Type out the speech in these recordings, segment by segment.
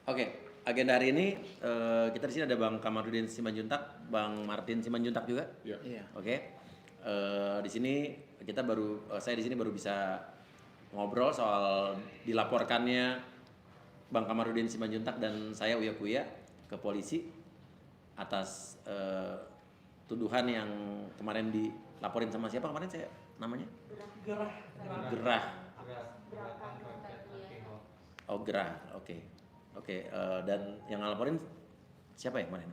Oke, agenda hari ini kita di sini ada Bang Kamarudin Simanjuntak, Bang Martin Simanjuntak juga. Iya. Iya. Oke. Di sini kita baru saya di sini baru bisa ngobrol soal dilaporkannya Bang Kamarudin Simanjuntak dan saya Uya Kuya ke polisi atas tuduhan yang kemarin dilaporin sama siapa kemarin saya namanya? Gerah. Oh, Gerah. Oke. Oke, dan yang ngelaporin siapa ya kemarin?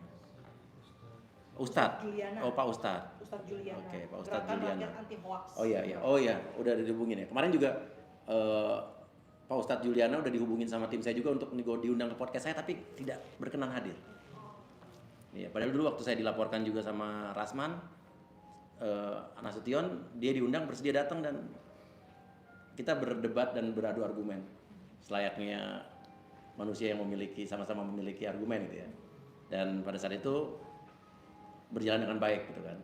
Ustadz. Juliana. Oh, Pak Ustadz. Ustadz Juliana. Oke, Pak Ustadz Gerakan Juliana. Rakyat Anti Hoax. Oh iya, udah dihubungin ya. Kemarin juga Pak Ustadz Juliana udah dihubungin sama tim saya juga untuk diundang ke podcast saya, tapi tidak berkenan hadir. Iya, padahal dulu waktu saya dilaporkan juga sama Rasman, Nasution, dia diundang bersedia datang dan kita berdebat dan beradu argumen selayaknya manusia yang sama-sama memiliki argumen gitu ya. Dan pada saat itu berjalan dengan baik gitu kan.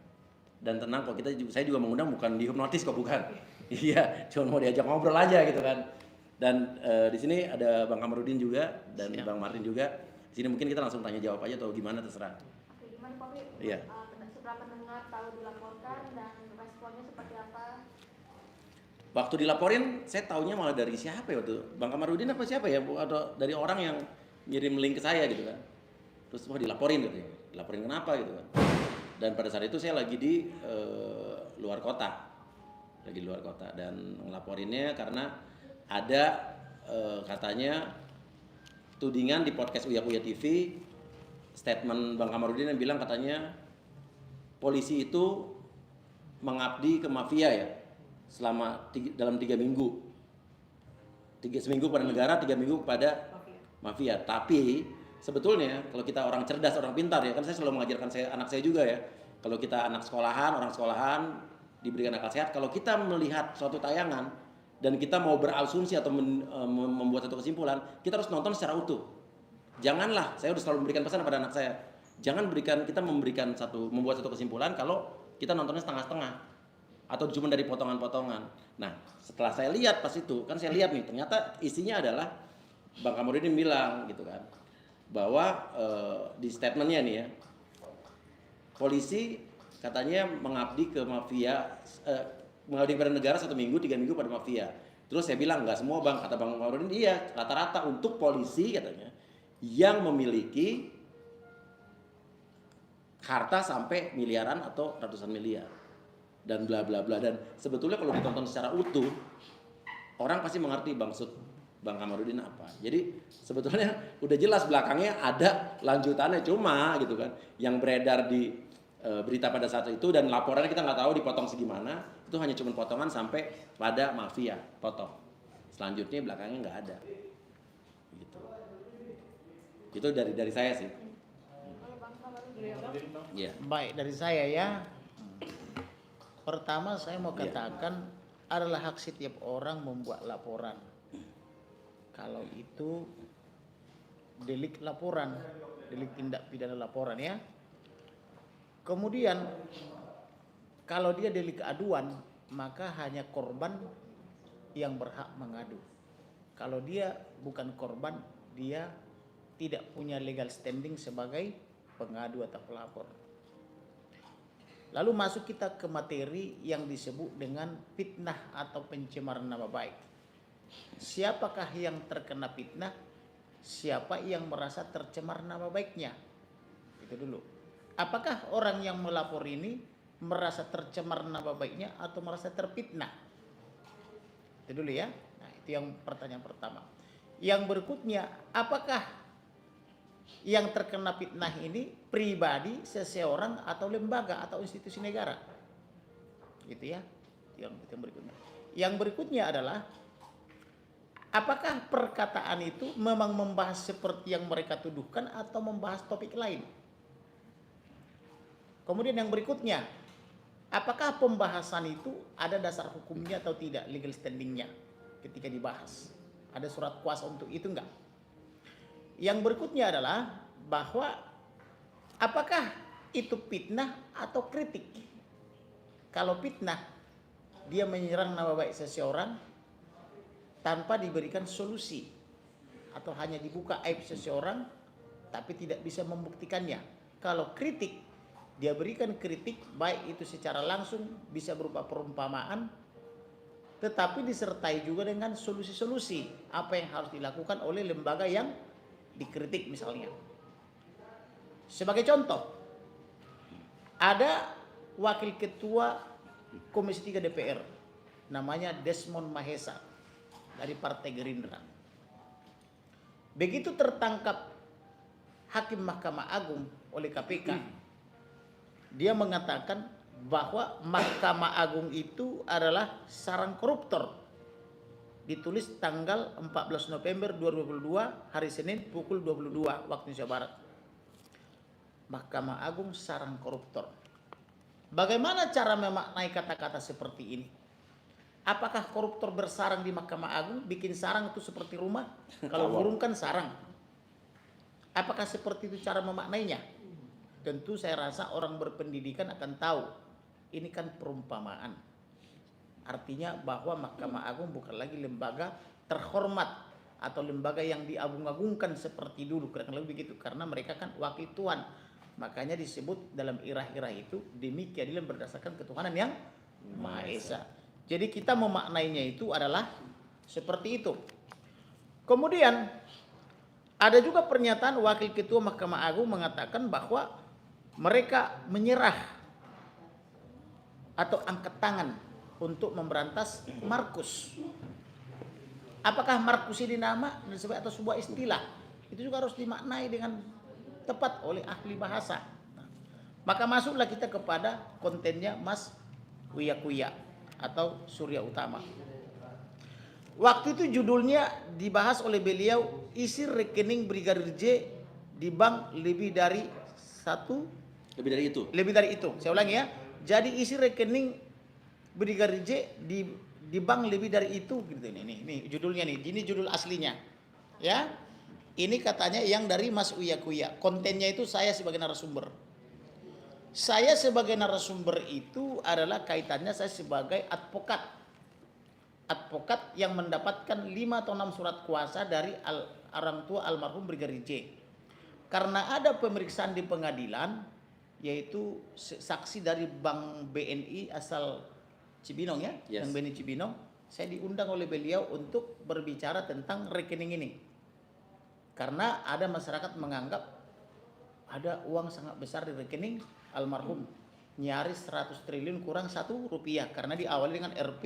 Dan tenang kok, saya juga mengundang bukan dihipnotis kok, bukan. Iya, cuma mau diajak ngobrol aja gitu kan. Dan di sini ada Bang Kamarudin juga dan Siap. Bang Martin juga. Di sini mungkin kita langsung tanya jawab aja atau gimana terserah. Oke, gimana Pak Wi? Iya. Setelah pendengar tahu dilaporkan dan responnya seperti apa? Waktu dilaporin, saya taunya malah dari siapa ya waktu? Bang Kamarudin apa siapa ya? Atau dari orang yang ngirim link ke saya gitu kan. Terus wah dilaporin gitu ya. Dilaporin kenapa gitu kan. Dan pada saat itu saya lagi di luar kota. Lagi di luar kota. Dan ngelaporinnya karena ada katanya tudingan di podcast Uya Kuya TV. Statement Bang Kamarudin yang bilang katanya polisi itu mengabdi ke mafia ya. Dalam 3 minggu, seminggu pada negara, 3 minggu kepada mafia. Tapi sebetulnya kalau kita orang cerdas, orang pintar ya kan, saya selalu mengajarkan anak saya juga ya. Kalau kita orang sekolahan diberikan akal sehat, kalau kita melihat suatu tayangan dan kita mau berasumsi atau membuat satu kesimpulan, kita harus nonton secara utuh. Janganlah, saya harus selalu memberikan pesan kepada anak saya. Jangan kita membuat satu kesimpulan kalau kita nontonnya setengah-setengah atau cuma dari potongan-potongan. Nah, setelah saya lihat pas itu, kan saya lihat nih, ternyata isinya adalah Bang Kamarudin bilang gitu kan, bahwa di statementnya nih ya, polisi katanya mengabdi ke mafia, mengabdi kepada negara 1 minggu, 3 minggu pada mafia. Terus saya bilang nggak semua Bang, kata Bang Kamarudin, iya rata-rata untuk polisi katanya yang memiliki harta sampai miliaran atau ratusan miliar. Dan bla bla bla. Dan sebetulnya kalau ditonton secara utuh, orang pasti mengerti maksud Bang Kamarudin apa. Jadi sebetulnya udah jelas belakangnya ada lanjutannya, cuma gitu kan yang beredar di berita pada saat itu dan laporannya kita nggak tahu dipotong segimana, itu hanya cuma potongan sampai pada mafia, potong. Selanjutnya belakangnya nggak ada. Gitu. Itu dari saya sih. Kalau Bang Kamarudin, Iya. Baik, dari saya ya. Pertama saya mau katakan adalah hak setiap orang membuat laporan. Kalau itu delik laporan, delik tindak pidana laporan ya. Kemudian kalau dia delik aduan, maka hanya korban yang berhak mengadu. Kalau dia bukan korban, dia tidak punya legal standing sebagai pengadu atau pelapor. Lalu masuk kita ke materi yang disebut dengan fitnah atau pencemaran nama baik. Siapakah yang terkena fitnah? Siapa yang merasa tercemar nama baiknya? Itu dulu. Apakah orang yang melapor ini merasa tercemar nama baiknya atau merasa terfitnah? Itu dulu ya. Nah, itu yang pertanyaan pertama. Yang berikutnya, apakah yang terkena fitnah ini pribadi, seseorang atau lembaga atau institusi negara? Gitu ya. Yang berikutnya. Yang berikutnya adalah apakah perkataan itu memang membahas seperti yang mereka tuduhkan atau membahas topik lain? Kemudian yang berikutnya, apakah pembahasan itu ada dasar hukumnya atau tidak, legal standingnya ketika dibahas? Ada surat kuasa untuk itu enggak? Yang berikutnya adalah bahwa apakah itu fitnah atau kritik? Kalau fitnah, dia menyerang nama baik seseorang tanpa diberikan solusi. atau hanya dibuka aib seseorang tapi tidak bisa membuktikannya. Kalau kritik, dia berikan kritik baik itu secara langsung bisa berupa perumpamaan, tetapi disertai juga dengan solusi-solusi apa yang harus dilakukan oleh lembaga yang dikritik misalnya. Sebagai contoh, ada wakil ketua Komisi 3 DPR namanya Desmond Mahesa dari Partai Gerindra. Begitu tertangkap Hakim Mahkamah Agung oleh KPK, dia mengatakan bahwa Mahkamah Agung itu adalah sarang koruptor. Ditulis tanggal 14 November 2022 hari Senin pukul 22 waktu Indonesia Barat. Mahkamah Agung sarang koruptor. Bagaimana cara memaknai kata-kata seperti ini? Apakah koruptor bersarang di Mahkamah Agung? Bikin sarang itu seperti rumah? Kalau burung kan sarang. Apakah seperti itu cara memaknainya? Tentu saya rasa orang berpendidikan akan tahu. Ini kan perumpamaan. Artinya bahwa Mahkamah Agung bukan lagi lembaga terhormat atau lembaga yang diagung-agungkan seperti dulu. Kurang lebih begitu. Karena mereka kan wakil Tuhan. Makanya disebut dalam irah-irah itu demi keadilan berdasarkan ketuhanan yang Maha Esa. Jadi kita memaknainya itu adalah seperti itu. Kemudian ada juga pernyataan Wakil Ketua Mahkamah Agung mengatakan bahwa mereka menyerah atau angkat tangan untuk memberantas Markus. Apakah Markus ini nama atau sebuah istilah? Itu juga harus dimaknai dengan tepat oleh ahli bahasa. Maka masuklah kita kepada kontennya Mas Uya Kuya atau Surya Utama. Waktu itu judulnya dibahas oleh beliau, isi rekening Brigadir J di bank lebih dari lebih dari itu. Saya ulangi ya. Jadi isi rekening Brigadir J di bank lebih dari itu gitu. Ini judulnya nih. Ini judul aslinya. Ya. Ini katanya yang dari Mas Uya Kuya. Kontennya itu saya sebagai narasumber. Saya sebagai narasumber itu adalah kaitannya saya sebagai advokat. Advokat yang mendapatkan 5 atau 6 surat kuasa dari orang tua almarhum Brigadir J. Karena ada pemeriksaan di pengadilan, yaitu saksi dari Bank BNI asal Cibinong ya, Bank BNI Cibinong. Saya diundang oleh beliau untuk berbicara tentang rekening ini. Karena ada masyarakat menganggap ada uang sangat besar di rekening almarhum. Nyaris 100 triliun kurang 1 rupiah. Karena diawali dengan RP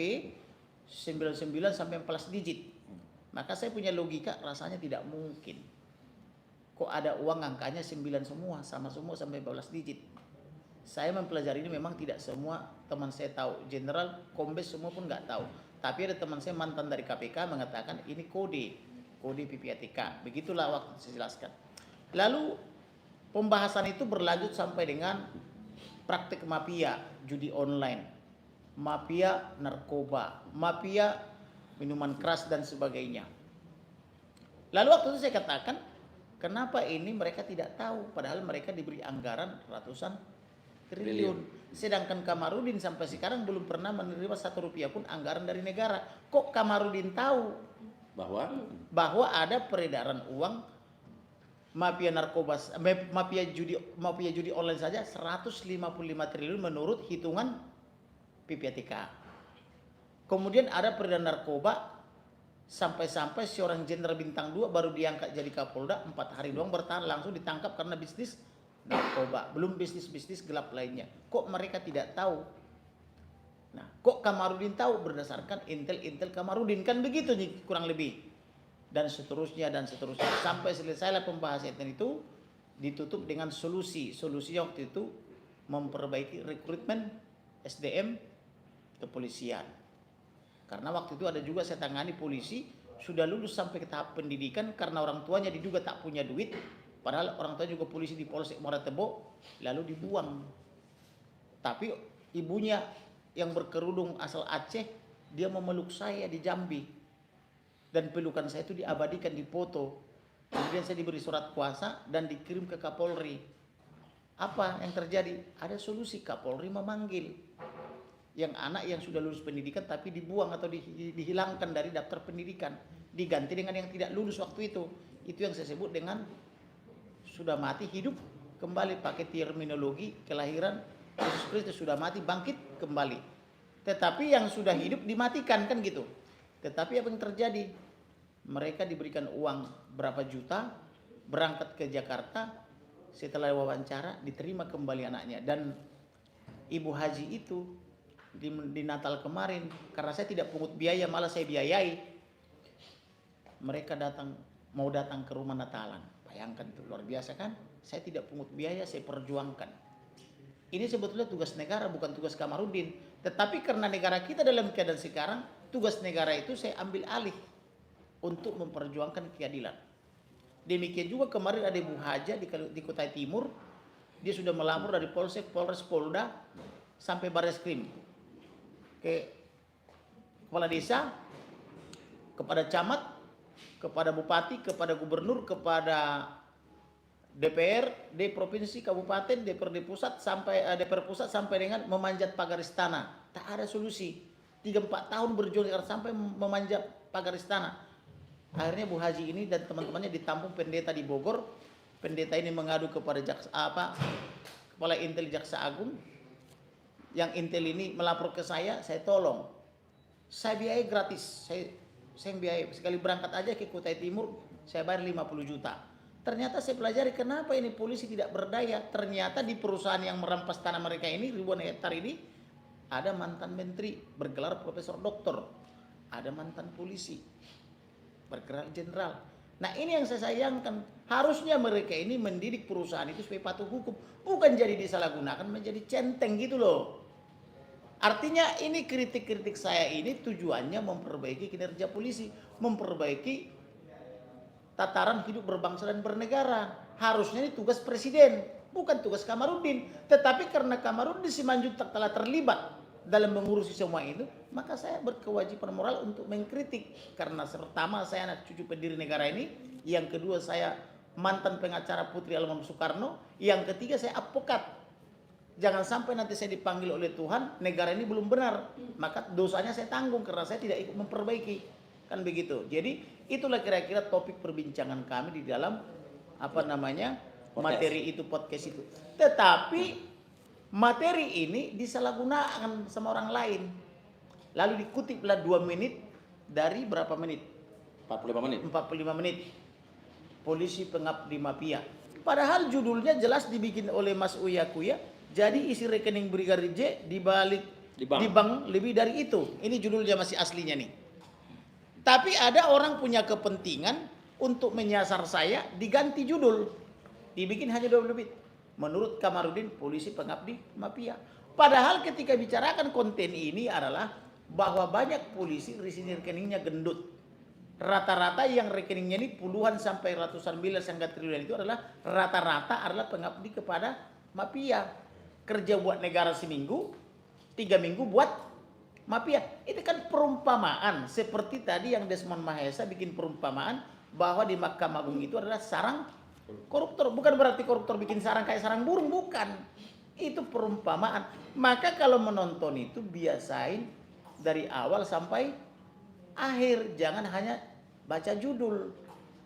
99 sampai 14 digit. Maka saya punya logika rasanya tidak mungkin. Kok ada uang angkanya 9 semua, sama semua sampai 14 digit. Saya mempelajari ini memang tidak semua teman saya tahu. Jenderal, Kombes semua pun nggak tahu. Tapi ada teman saya mantan dari KPK mengatakan ini kode PPATK. Begitulah waktu saya jelaskan. Lalu pembahasan itu berlanjut sampai dengan praktik mafia judi online, mafia narkoba, mafia minuman keras dan sebagainya. Lalu waktu itu saya katakan, kenapa ini mereka tidak tahu padahal mereka diberi anggaran ratusan triliun. Sedangkan Kamarudin sampai sekarang belum pernah menerima 1 rupiah pun anggaran dari negara. Kok Kamarudin tahu bahwa ada peredaran uang mafia narkoba, mafia judi online saja 155 triliun menurut hitungan PPATK. Kemudian ada peredaran narkoba sampai-sampai seorang jenderal bintang 2 baru diangkat jadi Kapolda 4 hari doang bertahan langsung ditangkap karena bisnis narkoba, belum bisnis-bisnis gelap lainnya. Kok mereka tidak tahu? Nah, kok Kamarudin tahu? Berdasarkan intel Kamarudin, kan begitu nih kurang lebih. Dan seterusnya sampai selesailah pembahasan itu ditutup dengan solusi waktu itu memperbaiki rekrutmen SDM kepolisian. Karena waktu itu ada juga saya tangani polisi sudah lulus sampai ke tahap pendidikan karena orang tuanya diduga tak punya duit, padahal orang tua juga polisi di Polsek Muara Tebo, lalu dibuang. Tapi ibunya yang berkerudung asal Aceh, dia memeluk saya di Jambi. Dan pelukan saya itu diabadikan di foto. Kemudian saya diberi surat kuasa dan dikirim ke Kapolri. Apa yang terjadi? Ada solusi, Kapolri memanggil yang anak yang sudah lulus pendidikan tapi dibuang atau dihilangkan dari daftar pendidikan. diganti dengan yang tidak lulus waktu itu. Itu yang saya sebut dengan sudah mati hidup kembali, pakai terminologi kelahiran Yesus Kristus, sudah mati bangkit kembali. Tetapi yang sudah hidup dimatikan kan gitu. Tetapi apa yang terjadi? Mereka diberikan uang berapa juta, berangkat ke Jakarta, setelah wawancara diterima kembali anaknya. Dan ibu haji itu di Natal kemarin, karena saya tidak pungut biaya, malah saya biayai, mereka mau datang ke rumah Natalan. Bayangkan itu luar biasa kan? Saya tidak pungut biaya, saya perjuangkan. Ini sebetulnya tugas negara, bukan tugas Kamarudin. Tetapi karena negara kita dalam keadaan sekarang, tugas negara itu saya ambil alih untuk memperjuangkan keadilan. Demikian juga kemarin ada Ibu Haja di Kutai Timur, dia sudah melapor dari Polsek, Polres, Polda sampai Barreskrim ke kepala desa, kepada camat, kepada bupati, kepada gubernur, kepada DPRD provinsi, kabupaten, DPRD pusat sampai dengan memanjat pagar istana. Tak ada solusi. 3-4 tahun berjuang sampai memanjat pagar istana. Akhirnya Bu Haji ini dan teman-temannya ditampung pendeta di Bogor. Pendeta ini mengadu kepada kepala intel Jaksa Agung. Yang intel ini melapor ke saya tolong. Saya biayai gratis. Saya biayai sekali berangkat aja ke Kutai Timur, saya bayar 50 juta. Ternyata saya pelajari kenapa ini polisi tidak berdaya. Ternyata di perusahaan yang merampas tanah mereka ini, ribuan hektar ini, ada mantan menteri bergelar profesor doktor, ada mantan polisi bergelar jenderal. Nah ini yang saya sayangkan. Harusnya mereka ini mendidik perusahaan itu supaya patuh hukum, bukan jadi disalahgunakan menjadi centeng gitu loh. Artinya ini kritik-kritik saya ini tujuannya memperbaiki kinerja polisi, memperbaiki tataran hidup berbangsa dan bernegara. Harusnya ini tugas presiden, bukan tugas Kamarudin. Tetapi karena Kamarudin Simanjuntak tak telah terlibat dalam mengurusi semua itu, maka saya berkewajiban moral untuk mengkritik. Karena pertama saya anak cucu pendiri negara ini, yang kedua saya mantan pengacara Putri almarhum Soekarno, yang ketiga saya advokat. Jangan sampai nanti saya dipanggil oleh Tuhan, negara ini belum benar, maka dosanya saya tanggung karena saya tidak ikut memperbaiki. Kan begitu. Jadi itulah kira-kira topik perbincangan kami di dalam materi itu, podcast itu. Tetapi materi ini disalahgunakan sama orang lain. Lalu dikutiplah 2 menit dari berapa menit? 45 menit. 45 menit. Polisi pengabdi mafia. Padahal judulnya jelas dibikin oleh Mas Uya Kuya. Jadi isi rekening Brigadir J di bank lebih dari itu. Ini judulnya masih aslinya nih. Tapi ada orang punya kepentingan untuk menyasar saya, diganti judul. Dibikin hanya 20 menit. Menurut Kamarudin, polisi pengabdi mafia. Padahal ketika bicarakan konten ini adalah bahwa banyak polisi rekeningnya gendut. Rata-rata yang rekeningnya ini puluhan sampai ratusan miliar sampai triliun itu adalah rata-rata adalah pengabdi kepada mafia. Kerja buat negara seminggu, 3 minggu buat mafia. Itu kan perumpamaan. Seperti tadi yang Desmond Mahesa bikin perumpamaan bahwa di Mahkamah Agung itu adalah sarang koruptor. Bukan berarti koruptor bikin sarang kayak sarang burung, bukan. Itu perumpamaan. Maka kalau menonton itu biasain dari awal sampai akhir. Jangan hanya baca judul.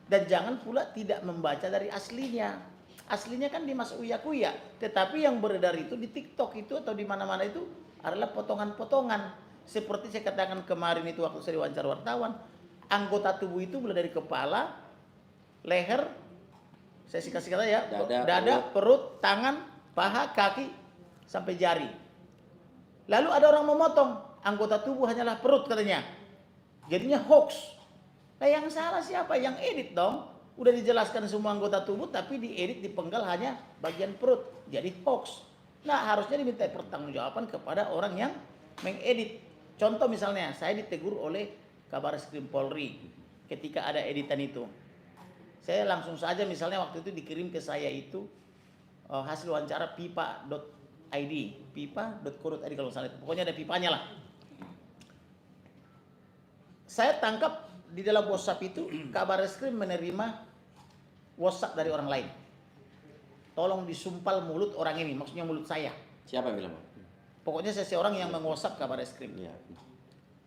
Dan jangan pula tidak membaca dari aslinya. Aslinya kan di Mas Uya Kuya, tetapi yang beredar itu di TikTok itu atau di mana-mana itu adalah potongan-potongan. Seperti saya katakan kemarin itu waktu saya diwawancara wartawan, anggota tubuh itu mulai dari kepala, leher, saya singkat ya, dada, perut, tangan, paha, kaki, sampai jari. Lalu ada orang memotong, anggota tubuh hanyalah perut katanya. Jadinya hoax. Nah yang salah siapa? Yang edit dong. Udah dijelaskan semua anggota tubuh tapi diedit, dipenggal hanya bagian perut. Jadi hoax. Nah harusnya diminta pertanggungjawaban kepada orang yang mengedit. Contoh misalnya saya ditegur oleh Kabareskrim Polri ketika ada editan itu. Saya langsung saja misalnya waktu itu dikirim ke saya itu hasil wawancara pipa.id, pipa.co.id kalau salah. Pokoknya ada pipanya lah. Saya tangkap di dalam WhatsApp itu Kabareskrim menerima WhatsApp dari orang lain. Tolong disumpal mulut orang ini, maksudnya mulut saya. Siapa yang bilang? Pokoknya seseorang yang meng-WhatsApp Kabareskrim. Ya.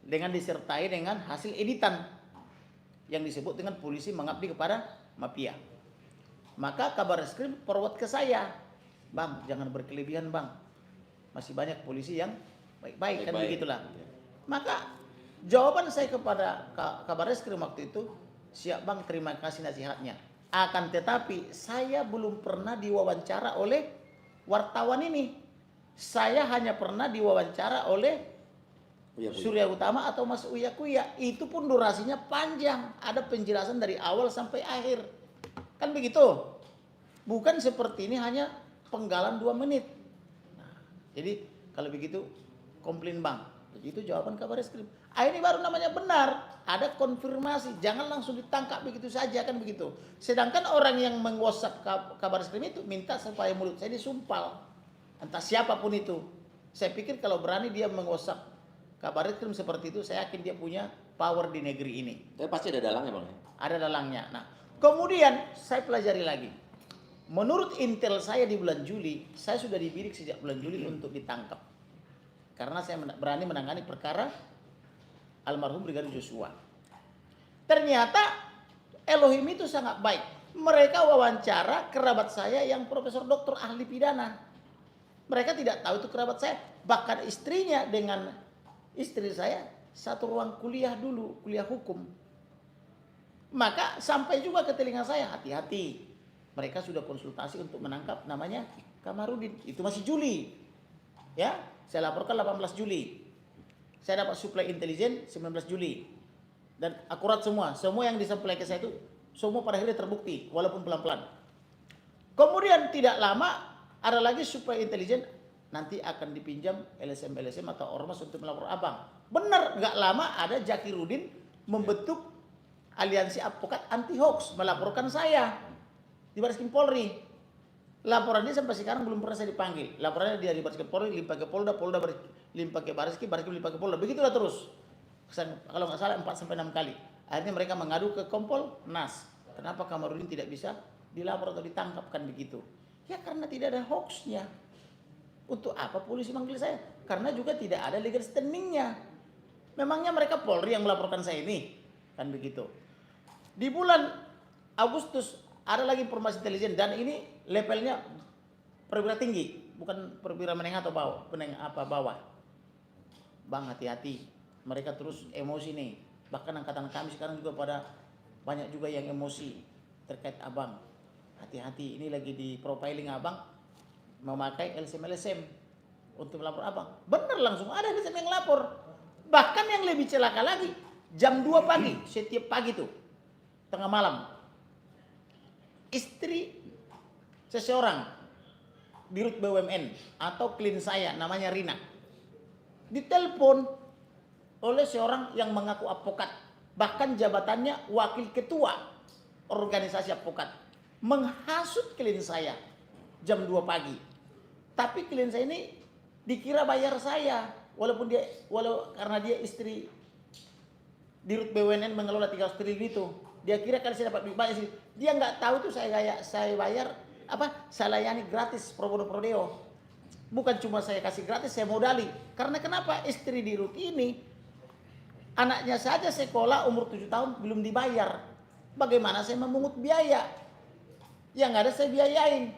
Dengan disertai dengan hasil editan. yang disebut dengan polisi mengabdi kepada mafia. Maka kabar reskrim forward ke saya, Bang, jangan berkelebihan Bang. Masih banyak polisi yang baik-baik kan Baik-baik. begitulah. Iya. Maka jawaban saya kepada kabar reskrim waktu itu, siap Bang, terima kasih nasihatnya. Akan tetapi saya belum pernah diwawancara oleh wartawan ini. Saya hanya pernah diwawancara oleh Uya Kuya. Surya Utama atau Mas Uya Kuya. Itu pun durasinya panjang. Ada penjelasan dari awal sampai akhir. Kan begitu. Bukan seperti ini hanya penggalan 2 menit. Nah, jadi kalau begitu komplain Bang. Itu jawaban kabar reskrim. Ini baru namanya benar. Ada konfirmasi. Jangan langsung ditangkap begitu saja kan begitu. Sedangkan orang yang meng-WhatsApp kabar reskrim itu minta supaya mulut saya disumpal. Entah siapapun itu. Saya pikir kalau berani dia meng-WhatsApp kabar reskrim seperti itu, saya yakin dia punya power di negeri ini. Tapi pasti ada dalangnya Bang. Ada dalangnya. Nah, kemudian saya pelajari lagi. Menurut intel saya di bulan Juli, saya sudah dibidik sejak bulan Juli untuk ditangkap. Karena saya berani menangani perkara almarhum Brigadir Joshua. Ternyata Elohim itu sangat baik. Mereka wawancara kerabat saya yang profesor doktor ahli pidana. Mereka tidak tahu itu kerabat saya. Bahkan istrinya dengan istri saya satu ruang kuliah dulu, kuliah hukum. Maka sampai juga ke telinga saya, hati-hati. Mereka sudah konsultasi untuk menangkap namanya Kamarudin. Itu masih Juli. Ya, saya laporkan 18 Juli. Saya dapat suplai intelijen 19 Juli. Dan akurat semua. Semua yang disuplai ke saya itu semua pada akhirnya terbukti walaupun pelan-pelan. Kemudian tidak lama ada lagi suplai intelijen, nanti akan dipinjam LSM atau ormas untuk melapor Abang. Benar, nggak lama ada Zakirudin membentuk aliansi advokat anti hoax melaporkan saya di Barreskrim Polri. Laporan dia sampai sekarang belum pernah saya dipanggil. Laporannya dia di Barreskrim Polri, limpah ke Polda, limpah ke Barreskrim, limpah ke Polda. Begitulah terus. Kalau nggak salah 4-6 kali. Akhirnya mereka mengadu ke Kompolnas. Kenapa Kamarudin tidak bisa dilapor atau ditangkap kan begitu? Ya karena tidak ada hoaxnya. Untuk apa polisi manggil saya? Karena juga tidak ada legal standingnya. Memangnya mereka Polri yang melaporkan saya ini? Kan begitu. Di bulan Agustus ada lagi informasi intelijen dan ini levelnya perwira tinggi, bukan perwira menengah atau bawah, bawah. Bang, hati-hati. Mereka terus emosi nih. Bahkan angkatan kami sekarang juga pada banyak juga yang emosi terkait Abang. Hati-hati, ini lagi di profiling Abang memakai LSM untuk melapor Abang. Bener, langsung ada LSM yang lapor. Bahkan yang lebih celaka lagi, jam 2 pagi, setiap pagi tuh, tengah malam, istri seseorang dirut BUMN atau klien saya namanya Rina ditelepon oleh seorang yang mengaku advokat, bahkan jabatannya wakil ketua organisasi advokat, menghasut klien saya jam 2 pagi. Tapi klien saya ini dikira bayar saya, karena dia istri dirut BUMN mengelola 300 triliun itu. Dia kira kalau saya dapat duit banyak sih. Dia nggak tahu tuh saya bayar saya layani gratis pro bono pro deo. Bukan cuma saya kasih gratis, saya modali. Karena kenapa? Istri dirut ini anaknya saja sekolah umur 7 tahun belum dibayar. Bagaimana saya memungut biaya? Yang ada saya biayain.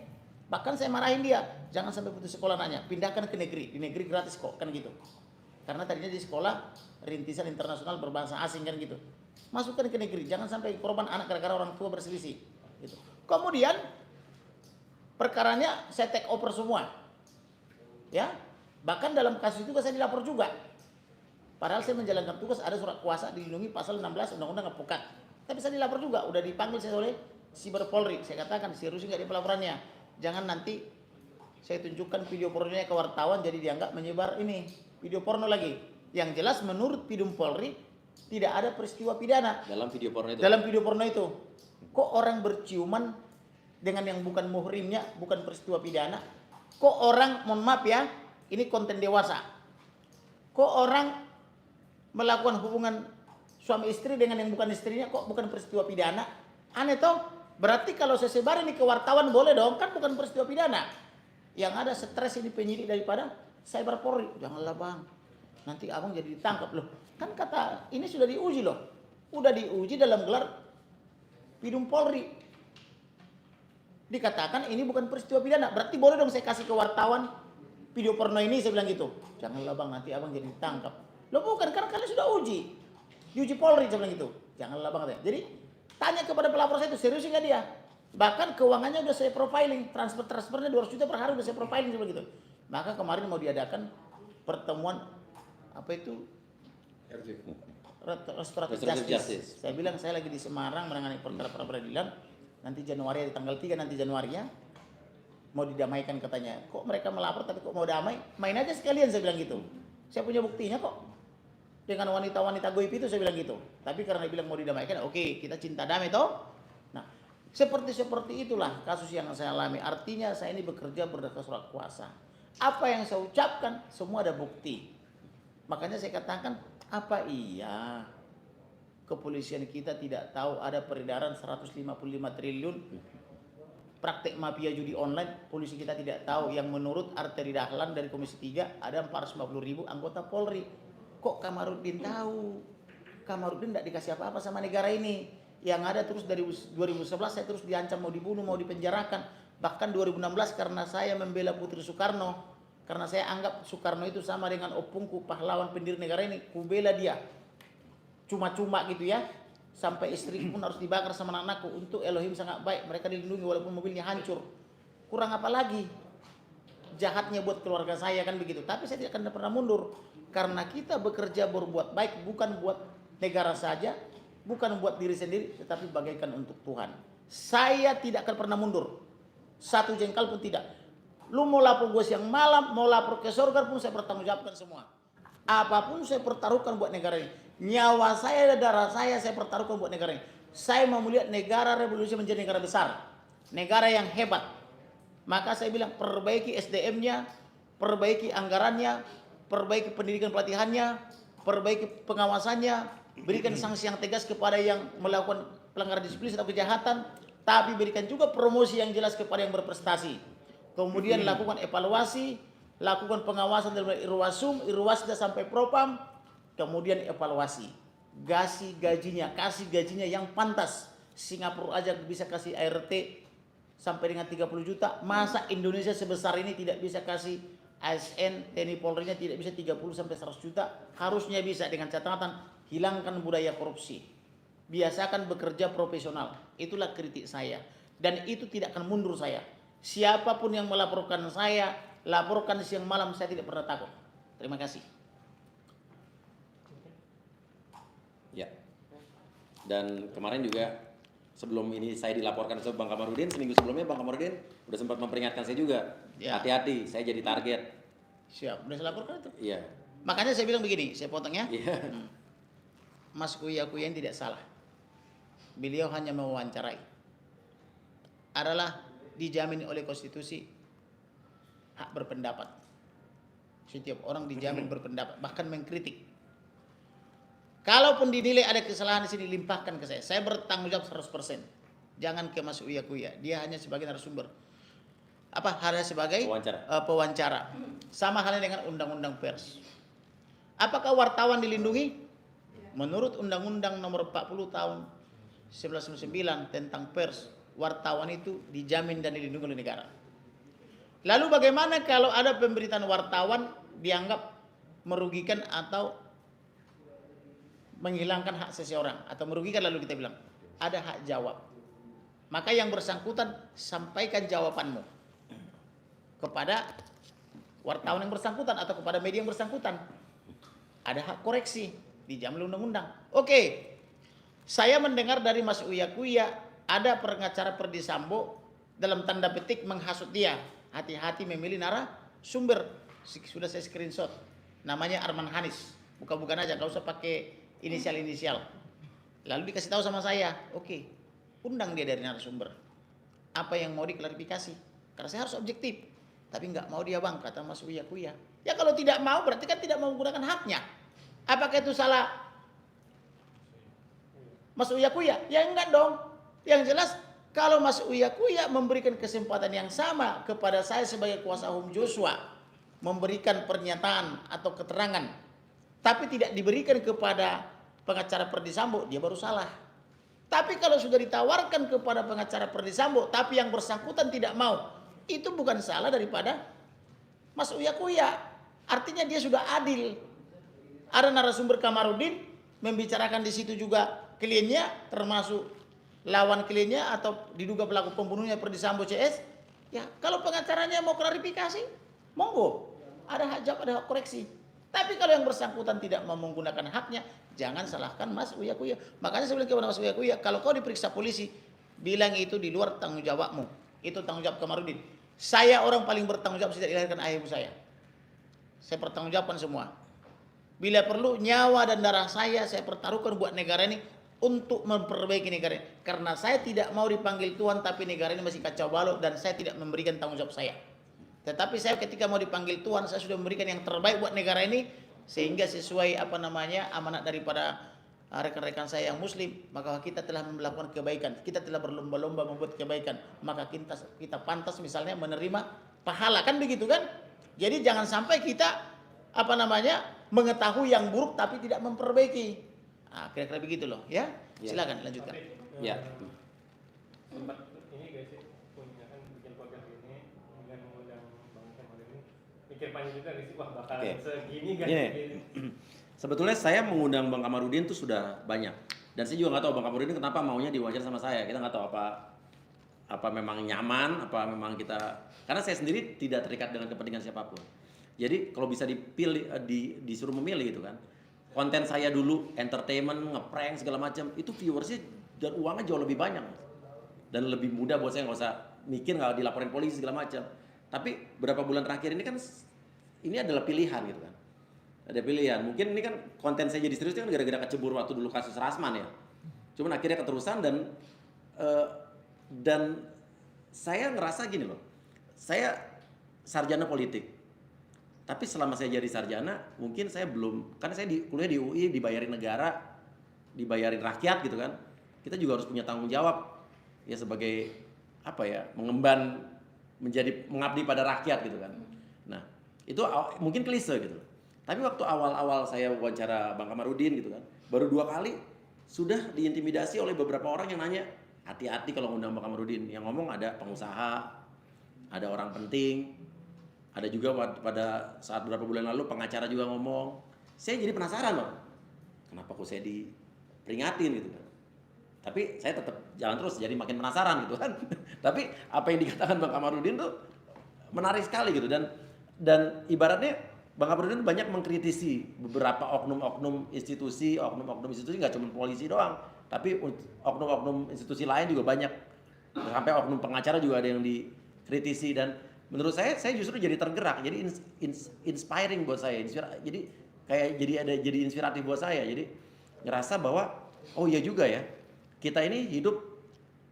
Bahkan saya marahin dia, jangan sampai putus sekolah anaknya, pindahkan ke negeri. Di negeri gratis kok, kan gitu. Karena tadinya di sekolah rintisan internasional berbahasa asing kan gitu. Masukkan ke negeri, jangan sampai korban anak gara-gara orang tua berselisih. Gitu. Kemudian perkaranya saya take over semua. Ya, bahkan dalam kasus itu saya dilapor juga. Padahal saya menjalankan tugas, ada surat kuasa dilindungi pasal 16 Undang-Undang Advokat. Tapi saya dilapor juga, udah dipanggil saya oleh Siber Polri. Saya katakan serius nggak di pelaporannya. Jangan nanti saya tunjukkan video pornonya ke wartawan jadi dianggap menyebar ini video porno lagi. Yang jelas menurut Pidum Polri tidak ada peristiwa pidana Dalam video porno itu. dalam video porno itu. Kok orang berciuman dengan yang bukan muhrimnya, bukan peristiwa pidana? Kok orang, mohon maaf ya, ini konten dewasa. Kok orang melakukan hubungan suami istri dengan yang bukan istrinya, kok bukan peristiwa pidana? Aneh toh? Berarti kalau saya sebar ini ke wartawan boleh dong, kan bukan peristiwa pidana. Yang ada stres ini penyidik daripada Cyber Polri. Janganlah Bang, nanti Abang jadi ditangkap loh. Kan kata ini sudah diuji loh. udah diuji dalam gelar Pidum Polri. Dikatakan ini bukan peristiwa pidana. Berarti boleh dong saya kasih ke wartawan video porno ini, saya bilang gitu. Janganlah bang, nanti abang jadi ditangkap. Loh bukan, karena kalian sudah uji. Diuji Polri, saya bilang gitu. Janganlah bang, katanya. Jadi tanya kepada pelapor saya itu, serius nggak dia? Bahkan keuangannya udah saya profiling. Transfernya 200 juta per hari udah saya profiling, saya bilang gitu. Maka kemarin mau diadakan pertemuan, apa itu? Restoratif Justice. Saya bilang saya lagi di Semarang menangani perkara peradilan. Nanti Januari, di tanggal 3 nanti Januarinya mau didamaikan katanya. Kok mereka melapor tapi kok mau damai? Main aja sekalian, saya bilang gitu. Saya punya buktinya kok. Dengan wanita-wanita goib itu saya bilang gitu. Tapi karena dia bilang mau didamaikan, oke, kita cinta damai toh. Nah, seperti itulah kasus yang saya alami. Artinya saya ini bekerja berdasarkan surat kuasa. Apa yang saya ucapkan semua ada bukti. Makanya saya katakan, apa iya kepolisian kita tidak tahu ada peredaran 155 triliun praktek mafia judi online? Polisi kita tidak tahu yang menurut Arteri Dahlan dari Komisi 3 ada 450.000 anggota Polri. Kok Kamarudin tahu? Kamarudin tidak dikasih apa-apa sama negara ini. Yang ada terus dari 2011 saya terus diancam mau dibunuh, mau dipenjarakan. Bahkan 2016 karena saya membela Putri Soekarno, karena saya anggap Soekarno itu sama dengan opungku, pahlawan pendiri negara ini, kubela dia. Cuma-cuma gitu ya, sampai istri pun harus dibakar sama anak-anakku. Untuk Elohim sangat baik, mereka dilindungi walaupun mobilnya hancur. Kurang apa lagi jahatnya buat keluarga saya, kan begitu. Tapi saya tidak akan pernah mundur, karena kita bekerja berbuat baik bukan buat negara saja, bukan buat diri sendiri, tetapi bagaikan untuk Tuhan. Saya tidak akan pernah mundur, satu jengkal pun tidak. Lu mau lapor gue siang malam, mau lapor ke surga pun saya bertanggungjawabkan semua. Apapun saya pertaruhkan buat negara ini. Nyawa saya dan darah saya pertaruhkan buat negara ini. Saya mau melihat negara revolusi menjadi negara besar, negara yang hebat. Maka saya bilang perbaiki SDM-nya, perbaiki anggarannya, perbaiki pendidikan pelatihannya, perbaiki pengawasannya, berikan sanksi yang tegas kepada yang melakukan pelanggaran disiplin atau kejahatan, tapi berikan juga promosi yang jelas kepada yang berprestasi. Kemudian lakukan evaluasi, lakukan pengawasan dari Irwasum, Irwasda sampai Propam, kemudian evaluasi. Kasih gajinya yang pantas. Singapura aja bisa kasih ART sampai dengan 30 juta. Masa Indonesia sebesar ini tidak bisa kasih ASN, TNI Polri-nya tidak bisa 30 sampai 100 juta? Harusnya bisa, dengan catatan hilangkan budaya korupsi. Biasakan bekerja profesional. Itulah kritik saya. Dan itu tidak akan mundur saya. Siapapun yang melaporkan saya, laporkan siang malam, saya tidak pernah takut. Terima kasih. Ya. Dan kemarin juga sebelum ini saya dilaporkan ke Bang Kamarudin, seminggu sebelumnya Bang Kamarudin udah sempat memperingatkan saya juga. Ya. Hati-hati, saya jadi target. Siap, udah saya laporkan itu. Iya. Makanya saya bilang begini, saya potong ya. Iya. Mas Kuya yang tidak salah. Beliau hanya mewawancarai. Adalah dijamin oleh konstitusi hak berpendapat. Setiap orang dijamin berpendapat, bahkan mengkritik. Kalaupun dinilai ada kesalahan di sini, limpahkan ke saya. Saya bertanggung jawab 100%. Jangan ke Mas Uya, dia hanya sebagai narasumber. Hanya sebagai pewawancara. Sama halnya dengan undang-undang pers. Apakah wartawan dilindungi? Menurut Undang-Undang Nomor 40 Tahun 1999 tentang pers, wartawan itu dijamin dan dilindungi oleh negara. Lalu bagaimana kalau ada pemberitaan wartawan dianggap merugikan atau menghilangkan hak seseorang atau merugikan, lalu kita bilang ada hak jawab. Maka yang bersangkutan sampaikan jawabanmu kepada wartawan yang bersangkutan atau kepada media yang bersangkutan. Ada hak koreksi, dijamin undang-undang. Oke. Saya mendengar dari Mas Uya ada pengacara Ferdy Sambo dalam tanda petik menghasut dia. Hati-hati memilih narasumber. Sudah saya screenshot. Namanya Arman Hanis. Buka-bukan aja, gak usah pakai inisial-inisial. Lalu dikasih tahu sama saya, oke, undang dia dari narasumber. Apa yang mau diklarifikasi? Karena saya harus objektif. Tapi nggak mau dia bang, kata Mas Uya. Ya kalau tidak mau berarti kan tidak mau menggunakan haknya. Apakah itu salah Mas Uya? Ya enggak dong. Yang jelas kalau Mas Uya memberikan kesempatan yang sama kepada saya sebagai kuasa hukum Joshua, memberikan pernyataan atau keterangan, tapi tidak diberikan kepada pengacara Ferdy Sambo, dia baru salah. Tapi kalau sudah ditawarkan kepada pengacara Ferdy Sambo, tapi yang bersangkutan tidak mau, itu bukan salah daripada Mas Uya Kuya. Artinya dia sudah adil. Ada narasumber Kamarudin membicarakan di situ juga kliennya, termasuk lawan kliennya atau diduga pelaku pembunuhnya Ferdy Sambo CS. Ya, kalau pengacaranya mau klarifikasi, monggo. Ada hak jawab, ada hak koreksi. Tapi kalau yang bersangkutan tidak mau menggunakan haknya, jangan salahkan Mas Uya Kuya. Makanya saya bilang kepada Mas Uya Kuya, kalau kau diperiksa polisi, bilang itu di luar tanggung jawabmu. Itu tanggung jawab Kamarudin. Saya orang paling bertanggung jawab sejak dilahirkan ayah ibu saya. Saya pertanggungjawabkan semua. Bila perlu nyawa dan darah saya pertaruhkan buat negara ini untuk memperbaiki negara ini. Karena saya tidak mau dipanggil Tuhan tapi negara ini masih kacau balau dan saya tidak memberikan tanggung jawab saya. Tetapi saya ketika mau dipanggil Tuhan saya sudah memberikan yang terbaik buat negara ini sehingga sesuai amanat daripada rekan-rekan saya yang muslim, maka kita telah melakukan kebaikan, kita telah berlomba-lomba membuat kebaikan, maka kita pantas misalnya menerima pahala, kan begitu kan? Jadi jangan sampai kita mengetahui yang buruk tapi tidak memperbaiki. Kira-kira begitu loh, ya. Silakan lanjutkan. Ya. Sempat ini guys sih punya kan bikin podcast ini dengan mengundang Bang Kamarudin ini mikir panjang juga sih wah bakal segini kan. Sebetulnya saya mengundang Bang Kamarudin itu sudah banyak. Dan saya juga nggak tahu Bang Kamarudin kenapa maunya diwawancara sama saya. Kita nggak tahu apa memang nyaman, apa memang kita, karena saya sendiri tidak terikat dengan kepentingan siapapun. Jadi kalau bisa dipilih, disuruh memilih gitu kan, konten saya dulu entertainment, ngeprank segala macam, itu viewersnya dan uangnya jauh lebih banyak dan lebih mudah buat saya, nggak usah mikir nggak dilaporin polisi segala macam. Tapi beberapa bulan terakhir ini kan ini adalah pilihan gitu kan, ada pilihan. Mungkin ini kan konten saya jadi serius kan gara-gara kecebur waktu dulu kasus Rasman ya. Cuman akhirnya keterusan dan saya ngerasa gini loh, saya sarjana politik. Tapi selama saya jadi sarjana, mungkin saya belum, karena saya kuliah di UI, dibayarin negara, dibayarin rakyat gitu kan. Kita juga harus punya tanggung jawab ya sebagai mengemban, menjadi mengabdi pada rakyat gitu kan. Nah, itu mungkin klise gitu. Tapi waktu awal-awal saya wawancara Bang Kamarudin gitu kan, baru 2 kali sudah diintimidasi oleh beberapa orang yang nanya, hati-hati kalau ngundang Bang Kamarudin. Yang ngomong ada pengusaha, ada orang penting. Ada juga pada saat beberapa bulan lalu pengacara juga ngomong. Saya jadi penasaran loh, kenapa kok saya diperingatin gitu kan. Tapi saya tetap jalan terus, jadi makin penasaran gitu kan. Tapi apa yang dikatakan Bang Kamarudin tuh menarik sekali gitu. Dan ibaratnya Bang Kamarudin banyak mengkritisi beberapa oknum-oknum institusi nggak cuma polisi doang. Tapi oknum-oknum institusi lain juga banyak. Sampai oknum pengacara juga ada yang dikritisi. Dan menurut saya justru jadi tergerak, jadi inspiring buat saya, jadi kayak jadi inspiratif buat saya, jadi ngerasa bahwa oh iya juga ya, kita ini hidup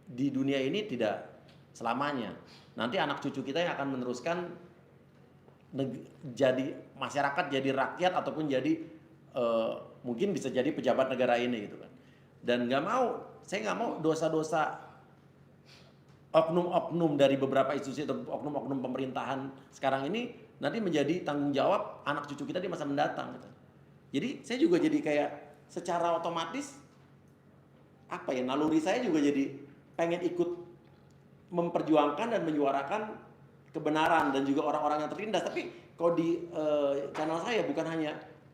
di dunia ini tidak selamanya, nanti anak cucu kita yang akan meneruskan jadi masyarakat, jadi rakyat ataupun jadi mungkin bisa jadi pejabat negara ini gitu kan, dan saya nggak mau dosa-dosa oknum-oknum dari beberapa institusi atau oknum-oknum pemerintahan sekarang ini nanti menjadi tanggung jawab anak cucu kita di masa mendatang gitu. Jadi saya juga jadi kayak secara otomatis naluri saya juga jadi pengen ikut memperjuangkan dan menyuarakan kebenaran dan juga orang-orang yang tertindas. Tapi kalau di channel saya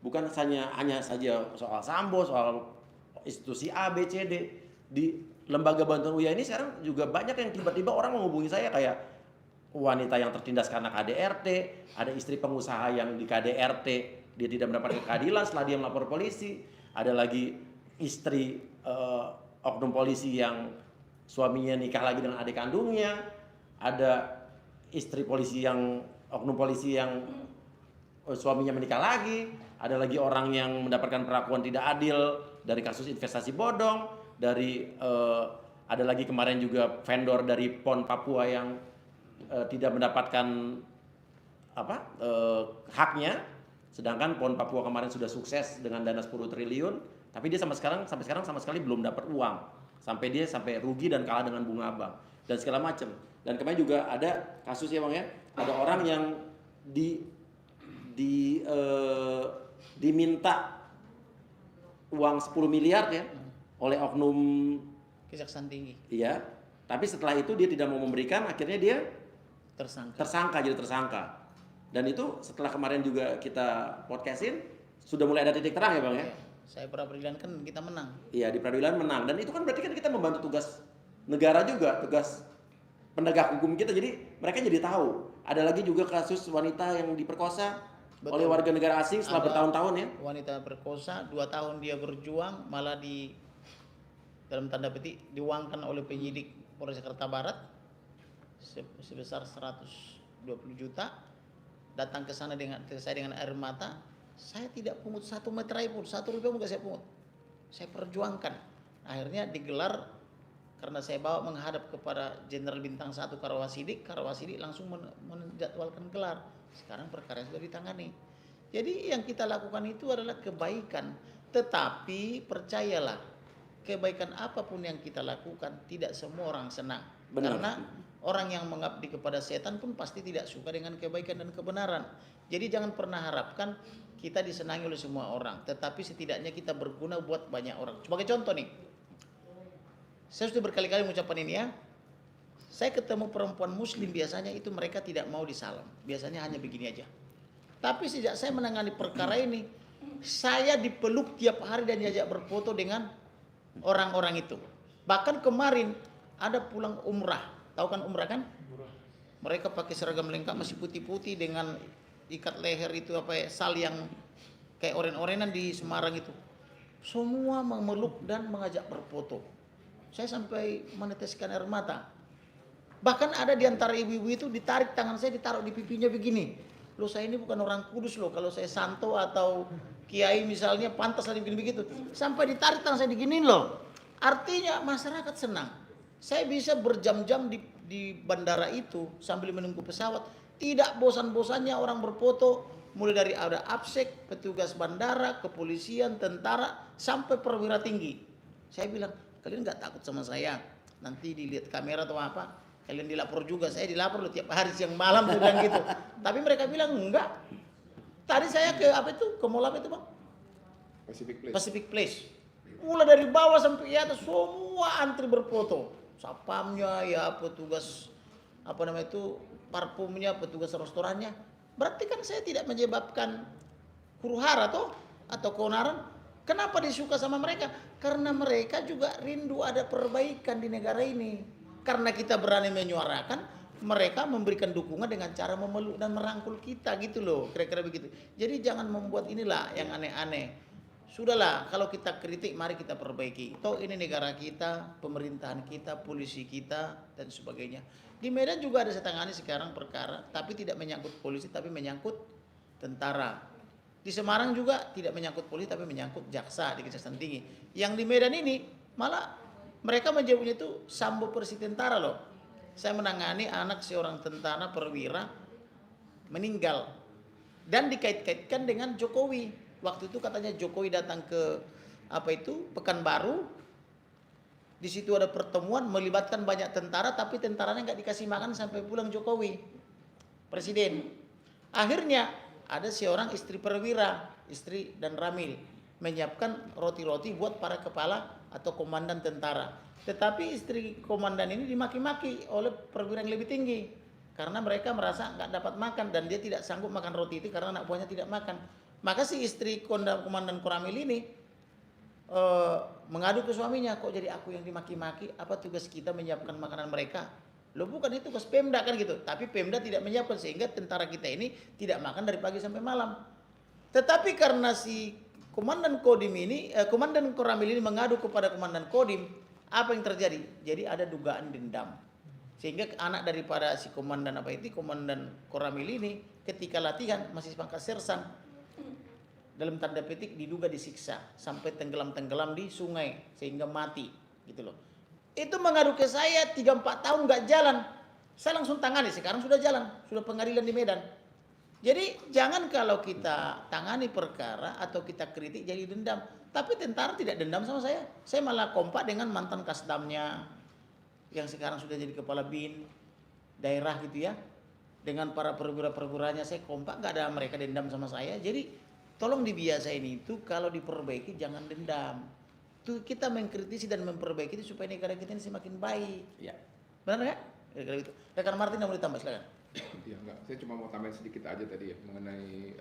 bukan hanya saja soal Sambo, soal institusi A, B, C, D. Di lembaga bantuan UIA ini sekarang juga banyak yang tiba-tiba orang menghubungi saya, kayak wanita yang tertindas karena KDRT, ada istri pengusaha yang di KDRT dia tidak mendapatkan keadilan setelah dia melapor polisi, ada lagi istri oknum polisi yang suaminya nikah lagi dengan adik kandungnya, ada istri polisi yang oknum polisi yang suaminya menikah lagi, ada lagi orang yang mendapatkan perlakuan tidak adil dari kasus investasi bodong. Ada lagi kemarin juga vendor dari PON Papua yang tidak mendapatkan haknya, sedangkan PON Papua kemarin sudah sukses dengan dana 10 triliun, tapi dia sampai sekarang sama sekali belum dapat uang, sampai rugi dan kalah dengan bunga bank dan segala macam. Dan kemarin juga ada kasus ya Bang ya, ada orang yang diminta uang 10 miliar ya oleh oknum, Kejaksaan Tinggi iya. Tapi setelah itu dia tidak mau memberikan, akhirnya dia tersangka. jadi tersangka. Dan itu setelah kemarin juga kita podcastin sudah mulai ada titik terang ya Bang ya. Iya. Saya peradilan kan kita menang. Iya, di peradilan menang, dan itu kan berarti kan kita membantu tugas negara juga, tugas penegak hukum kita. Jadi mereka jadi tahu. Ada lagi juga kasus wanita yang diperkosa oleh warga negara asing setelah bertahun-tahun ya. Wanita perkosa 2 tahun dia berjuang, malah dalam tanda petik diuangkan oleh penyidik Polres Jakarta Barat sebesar 120 juta. Datang ke sana ke saya dengan air mata. Saya tidak pungut 1 meterai pun, 1 rupiah pun gak saya pungut. Saya perjuangkan. Akhirnya digelar karena saya bawa menghadap kepada Jenderal Bintang 1 Karawasidik langsung menjadwalkan gelar. Sekarang perkara sudah ditangani. Jadi yang kita lakukan itu adalah kebaikan. Tetapi percayalah, kebaikan apapun yang kita lakukan tidak semua orang senang. Benar. Karena orang yang mengabdi kepada setan pun pasti tidak suka dengan kebaikan dan kebenaran. Jadi jangan pernah harapkan kita disenangi oleh semua orang, tetapi setidaknya kita berguna buat banyak orang. Sebagai contoh nih, saya sudah berkali-kali mengucapkan ini ya. Saya ketemu perempuan muslim biasanya itu mereka tidak mau disalam. Biasanya hanya begini aja. Tapi sejak saya menangani perkara ini, saya dipeluk tiap hari dan diajak berfoto dengan orang-orang itu. Bahkan kemarin ada pulang umrah. Tahu kan umrah kan? Mereka pakai seragam lengkap masih putih-putih dengan ikat leher itu apa ya, sal yang kayak oren-orenan di Semarang itu. Semua memeluk dan mengajak berfoto. Saya sampai meneteskan air mata. Bahkan ada di antara ibu-ibu itu ditarik tangan saya, ditaruh di pipinya begini. Loh, saya ini bukan orang kudus loh. Kalau saya santo atau kiai misalnya pantas lagi begini begitu. Sampai ditarik tangan saya diginiin loh. Artinya masyarakat senang. Saya bisa berjam-jam di bandara itu sambil menunggu pesawat. Tidak bosan-bosannya orang berfoto. Mulai dari ada APSEK, petugas bandara, kepolisian, tentara, sampai perwira tinggi. Saya bilang, kalian nggak takut sama saya? Nanti dilihat kamera atau apa? Kalian dilapor juga. Saya dilapor loh tiap hari siang malam, saya bilang gitu. Tapi mereka bilang enggak. Tadi saya ke apa itu? Ke mall apa itu bang? Pacific Place. Mulai dari bawah sampai atas semua antri berfoto. Sapamnya ya, petugas apa namanya itu, parfumnya, petugas restorannya. Berarti kan saya tidak menyebabkan huru-hara atau keonaran. Kenapa disuka sama mereka? Karena mereka juga rindu ada perbaikan di negara ini. Karena kita berani menyuarakan, mereka memberikan dukungan dengan cara memeluk dan merangkul kita gitu loh, kira-kira begitu. Jadi jangan membuat inilah yang aneh-aneh. Sudahlah, kalau kita kritik mari kita perbaiki. Toh ini negara kita, pemerintahan kita, polisi kita dan sebagainya. Di Medan juga ada saya tangani sekarang perkara, tapi tidak menyangkut polisi tapi menyangkut tentara. Di Semarang juga tidak menyangkut polisi tapi menyangkut jaksa di Kejaksaan Tinggi. Yang di Medan ini malah mereka menyebutnya itu sambo persi tentara loh. Saya menangani anak seorang tentara perwira meninggal dan dikait-kaitkan dengan Jokowi. Waktu itu katanya Jokowi datang ke apa itu Pekanbaru. Di situ ada pertemuan melibatkan banyak tentara, tapi tentaranya nggak dikasih makan sampai pulang Jokowi, presiden. Akhirnya ada seorang istri perwira, istri dan Ramil, menyiapkan roti-roti buat para kepala atau komandan tentara. Tetapi istri komandan ini dimaki-maki oleh perwira yang lebih tinggi karena mereka merasa nggak dapat makan dan dia tidak sanggup makan roti itu karena anak buahnya tidak makan. Maka si istri komandan Koramil ini mengadu ke suaminya, kok jadi aku yang dimaki-maki? Apa tugas kita menyiapkan makanan mereka? Loh bukan, itu tugas Pemda kan gitu. Tapi Pemda tidak menyiapkan sehingga tentara kita ini tidak makan dari pagi sampai malam. Tetapi karena si Komandan Kodim ini, Komandan Koramil ini mengadu kepada Komandan Kodim, apa yang terjadi? Jadi ada dugaan dendam. Sehingga anak daripada si Komandan Komandan Koramil ini ketika latihan masih pangkat sersan, dalam tanda petik diduga disiksa sampai tenggelam-tenggelam di sungai sehingga mati gitu loh. Itu mengadu ke saya 3-4 tahun nggak jalan. Saya langsung tangani, sekarang sudah jalan, sudah pengadilan di Medan. Jadi jangan kalau kita tangani perkara atau kita kritik jadi dendam. Tapi tentara tidak dendam sama saya. Saya malah kompak dengan mantan kasdamnya yang sekarang sudah jadi kepala BIN daerah gitu ya. Dengan para perwira-perwiranya saya kompak, nggak ada mereka dendam sama saya. Jadi tolong dibiasain itu kalau diperbaiki jangan dendam. Tuh kita mengkritisi dan memperbaiki itu supaya negara kita ini semakin baik. Ya. Benar nggak? Kira-kira gitu. Rekan Martin mau ditambah silakan. Iya enggak, saya cuma mau tambahin sedikit aja tadi ya mengenai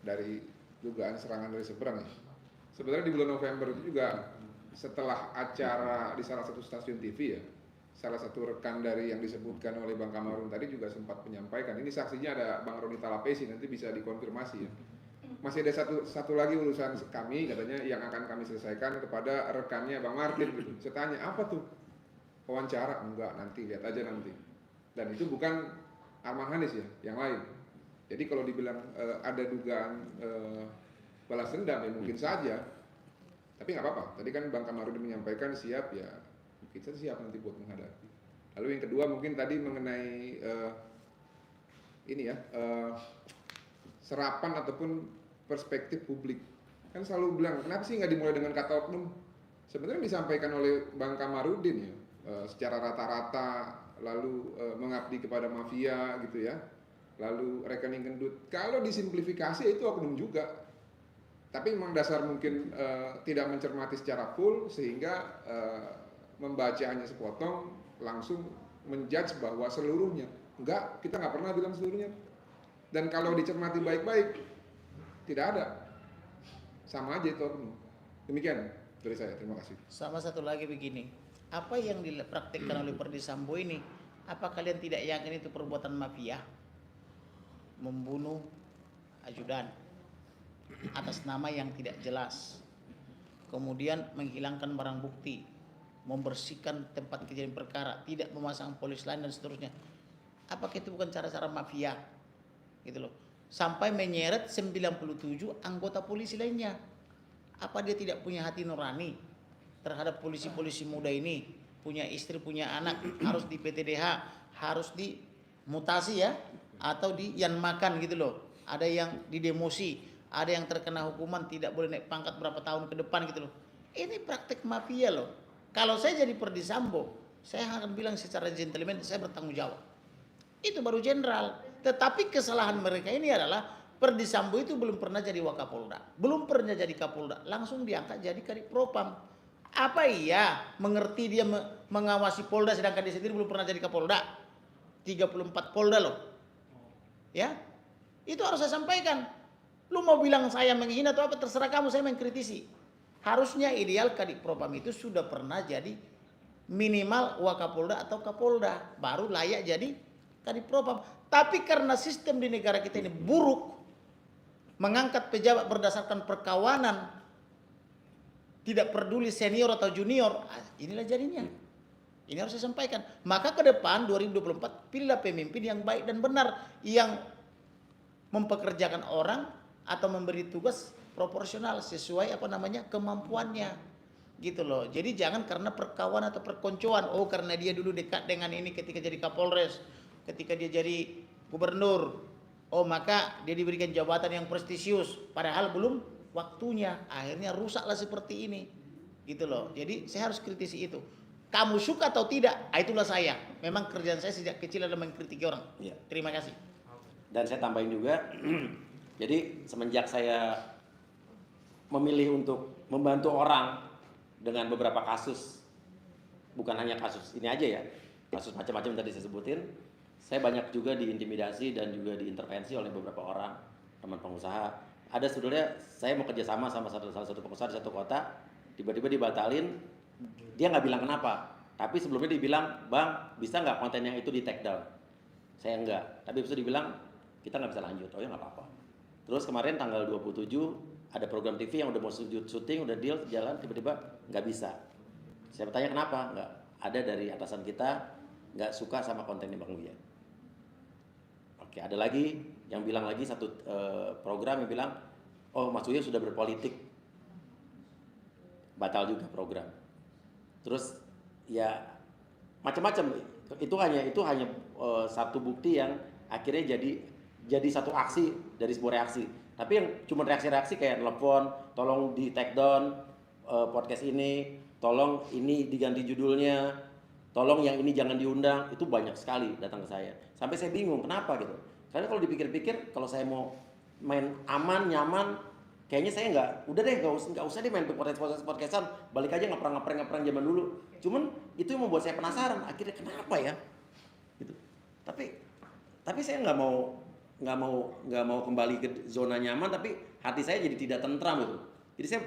dari dugaan serangan dari seberang ya. Sebenarnya di bulan November itu juga setelah acara di salah satu stasiun TV ya, salah satu rekan dari yang disebutkan oleh Bang Kamarun tadi juga sempat menyampaikan, ini saksinya ada Bang Roni Talapesi, nanti bisa dikonfirmasi ya. Masih ada satu lagi urusan kami katanya yang akan kami selesaikan kepada rekannya Bang Martin gitu. Saya tanya apa tuh? Wawancara? Enggak, nanti lihat aja nanti. Dan itu bukan Arman Hanis ya, yang lain. Jadi kalau dibilang ada dugaan balas dendam ya mungkin saja. Tapi nggak apa-apa. Tadi kan Bang Kamarudin menyampaikan siap ya, kita siap nanti buat menghadapi. Lalu yang kedua mungkin tadi mengenai ini ya serapan ataupun perspektif publik. Kan selalu bilang kenapa sih nggak dimulai dengan kata oknum? Sebenarnya disampaikan oleh Bang Kamarudin ya secara rata-rata. Lalu mengabdi kepada mafia gitu ya, lalu rekening gendut. Kalau disimplifikasi itu oknum juga, tapi memang dasar mungkin tidak mencermati secara full sehingga membaca hanya sepotong langsung menjudge bahwa seluruhnya. Enggak, kita nggak pernah bilang seluruhnya. Dan kalau dicermati baik-baik tidak ada, sama aja itu oknum. Demikian dari saya, terima kasih. Sama satu lagi begini. Apa yang dipraktikkan oleh Perdi Sambo ini, apa kalian tidak yakin itu perbuatan mafia? Membunuh ajudan atas nama yang tidak jelas, kemudian menghilangkan barang bukti, membersihkan tempat kejadian perkara, tidak memasang polis lain dan seterusnya. Apakah itu bukan cara-cara mafia? Gitu loh. Sampai menyeret 97 anggota polisi lainnya. Apa dia tidak punya hati nurani terhadap polisi-polisi muda ini, punya istri, punya anak, harus di PTDH, harus dimutasi ya, atau di yang makan gitu loh. Ada yang didemosi, ada yang terkena hukuman tidak boleh naik pangkat berapa tahun ke depan gitu loh. Ini praktek mafia loh. Kalau saya jadi Perdi Sambo, saya akan bilang secara gentleman saya bertanggung jawab. Itu baru jenderal. Tetapi kesalahan mereka ini adalah Perdi Sambo itu belum pernah jadi Wakapolda, belum pernah jadi Kapolda, langsung diangkat jadi Kadipropam. Apa iya mengerti dia mengawasi Polda sedangkan dia sendiri belum pernah jadi Kapolda? 34 Polda loh. Ya. Itu harus saya sampaikan. Lu mau bilang saya menghina atau apa terserah kamu, saya mengkritisi. Harusnya ideal Kadipropam itu sudah pernah jadi minimal Wakapolda atau Kapolda, baru layak jadi Kadipropam. Tapi karena sistem di negara kita ini buruk, mengangkat pejabat berdasarkan perkawanan, tidak peduli senior atau junior, inilah jadinya. Ini harus saya sampaikan. Maka ke depan 2024 pilihlah pemimpin yang baik dan benar, yang mempekerjakan orang atau memberi tugas proporsional sesuai kemampuannya. Gitu loh. Jadi jangan karena perkawanan atau perkoncoan. Oh, karena dia dulu dekat dengan ini ketika jadi Kapolres, ketika dia jadi gubernur. Oh, maka dia diberikan jabatan yang prestisius padahal belum waktunya, akhirnya rusaklah seperti ini, gitu loh. Jadi saya harus kritisi itu. Kamu suka atau tidak, itulah saya. Memang kerjaan saya sejak kecil adalah mengkritik orang. Ya. Terima kasih. Dan saya tambahin juga, jadi semenjak saya memilih untuk membantu orang dengan beberapa kasus, bukan hanya kasus ini aja ya, kasus macam-macam tadi saya sebutin, saya banyak juga diintimidasi dan juga diintervensi oleh beberapa orang, teman pengusaha. Ada sebetulnya saya mau kerjasama sama salah satu pengusaha di satu kota, tiba-tiba dibatalin, dia nggak bilang kenapa, tapi sebelumnya dibilang, Bang bisa nggak konten yang itu di take down? Saya enggak, tapi bisa dibilang kita nggak bisa lanjut. Oh ya nggak apa-apa. Terus kemarin tanggal 27 ada program TV yang udah mau syuting, udah deal jalan, tiba-tiba nggak bisa. Saya bertanya kenapa? Nggak, ada dari atasan kita nggak suka sama kontennya Bang Buya. Oke, ada lagi yang bilang lagi satu program yang bilang, oh Mas Buya sudah berpolitik, batal juga program. Terus ya macam-macam. Itu hanya satu bukti yang akhirnya jadi satu aksi dari sebuah reaksi. Tapi yang cuma reaksi-reaksi kayak telepon, tolong di take down podcast ini, tolong ini diganti judulnya, tolong yang ini jangan diundang, itu banyak sekali datang ke saya. Sampai saya bingung kenapa gitu. Karena kalau dipikir-pikir, kalau saya mau main aman, nyaman, kayaknya saya udah deh nggak usah deh main podcastan, balik aja ngeprang zaman dulu. Cuman itu yang membuat saya penasaran, akhirnya kenapa ya? Gitu. Tapi saya nggak mau kembali ke zona nyaman, tapi hati saya jadi tidak tentram gitu. Jadi saya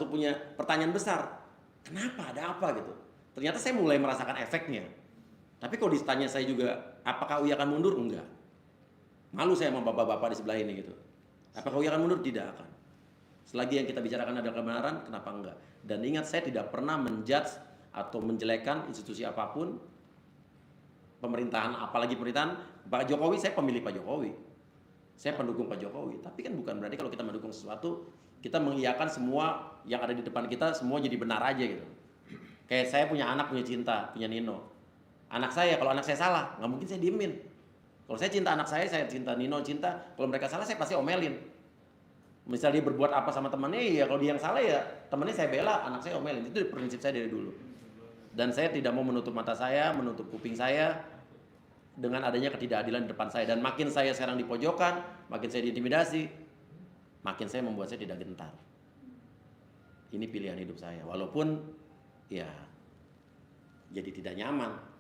punya pertanyaan besar, kenapa, ada apa gitu? Ternyata saya mulai merasakan efeknya. Tapi kalau ditanya saya juga, apakah Uya akan mundur? Enggak. Malu saya sama bapak-bapak di sebelah ini gitu. Apakah Uya akan mundur? Tidak akan. Selagi yang kita bicarakan adalah kebenaran, kenapa enggak? Dan ingat, saya tidak pernah menjudge atau menjelekkan institusi apapun, pemerintahan, apalagi pemerintahan Pak Jokowi. Saya pemilih Pak Jokowi, saya pendukung Pak Jokowi. Tapi kan bukan berarti kalau kita mendukung sesuatu, kita mengiyakan semua yang ada di depan kita, semua jadi benar aja gitu. Kayak saya punya anak, punya Cinta, punya Nino. Anak saya, kalau anak saya salah, nggak mungkin saya diemin. Kalau saya cinta anak saya cinta Nino, cinta. Kalau mereka salah, saya pasti omelin. Misal dia berbuat apa sama temannya, ya kalau dia yang salah ya temannya saya bela, anak saya omelin. Itu prinsip saya dari dulu. Dan saya tidak mau menutup mata saya, menutup kuping saya dengan adanya ketidakadilan di depan saya. Dan makin saya sekarang di pojokan, makin saya diintimidasi, makin saya membuat saya tidak gentar. Ini pilihan hidup saya. Walaupun ya jadi tidak nyaman.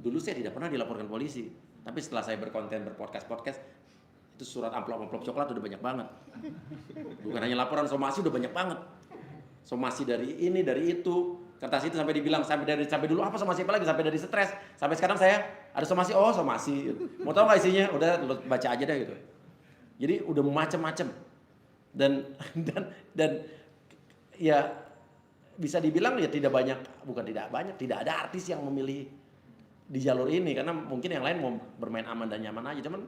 Dulu saya tidak pernah dilaporkan polisi, tapi setelah saya berkonten, berpodcast, itu surat amplop coklat udah banyak banget. Bukan hanya laporan somasi, udah banyak banget. Somasi dari ini, dari itu, kertas itu sampai dibilang sampai dulu apa somasi apa lagi, sampai dari stres, sampai sekarang saya ada somasi, somasi. Mau tahu nggak isinya? Udah lu baca aja deh gitu. Jadi udah macam-macam. Dan ya bisa dibilang ya tidak ada artis yang memilih di jalur ini, karena mungkin yang lain mau bermain aman dan nyaman aja. Cuman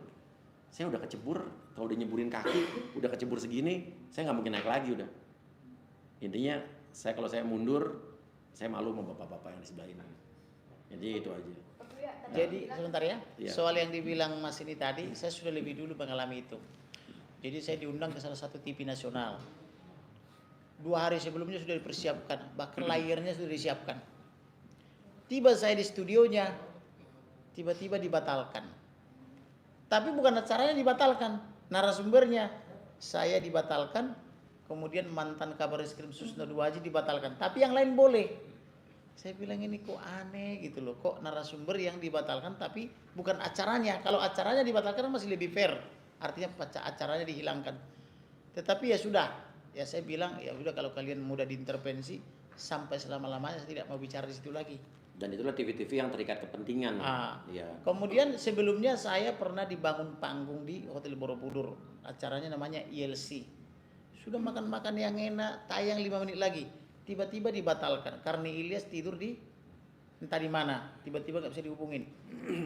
saya udah kecebur, kalau udah nyeburin kaki, udah kecebur segini, saya nggak mungkin naik lagi udah. Intinya kalau saya mundur, saya malu sama bapak-bapak yang di sebelah ini. Jadi itu aja. Jadi sebentar ya, soal yang dibilang Mas ini tadi, saya sudah lebih dulu mengalami itu. Jadi saya diundang ke salah satu TV nasional. 2 hari sebelumnya sudah dipersiapkan, bahkan layarnya sudah disiapkan. Tiba saya di studionya, tiba-tiba dibatalkan. Tapi bukan acaranya dibatalkan, narasumbernya saya dibatalkan, kemudian mantan Kabar Reskrim Susno Duwaji dibatalkan, tapi yang lain boleh. Saya bilang ini kok aneh gitu loh, kok narasumber yang dibatalkan tapi bukan acaranya. Kalau acaranya dibatalkan masih lebih fair, artinya acaranya dihilangkan. Tetapi ya sudah, ya saya bilang ya udah, kalau kalian mudah diintervensi, sampai selama-lamanya saya tidak mau bicara di situ lagi. Dan itulah TV-TV yang terikat kepentingan. Ya. Kemudian sebelumnya saya pernah dibangun panggung di Hotel Borobudur. Acaranya namanya ILC. Sudah makan-makan yang enak, tayang 5 menit lagi. Tiba-tiba dibatalkan karena Ilyas tidur di entah di mana. Tiba-tiba nggak bisa dihubungin.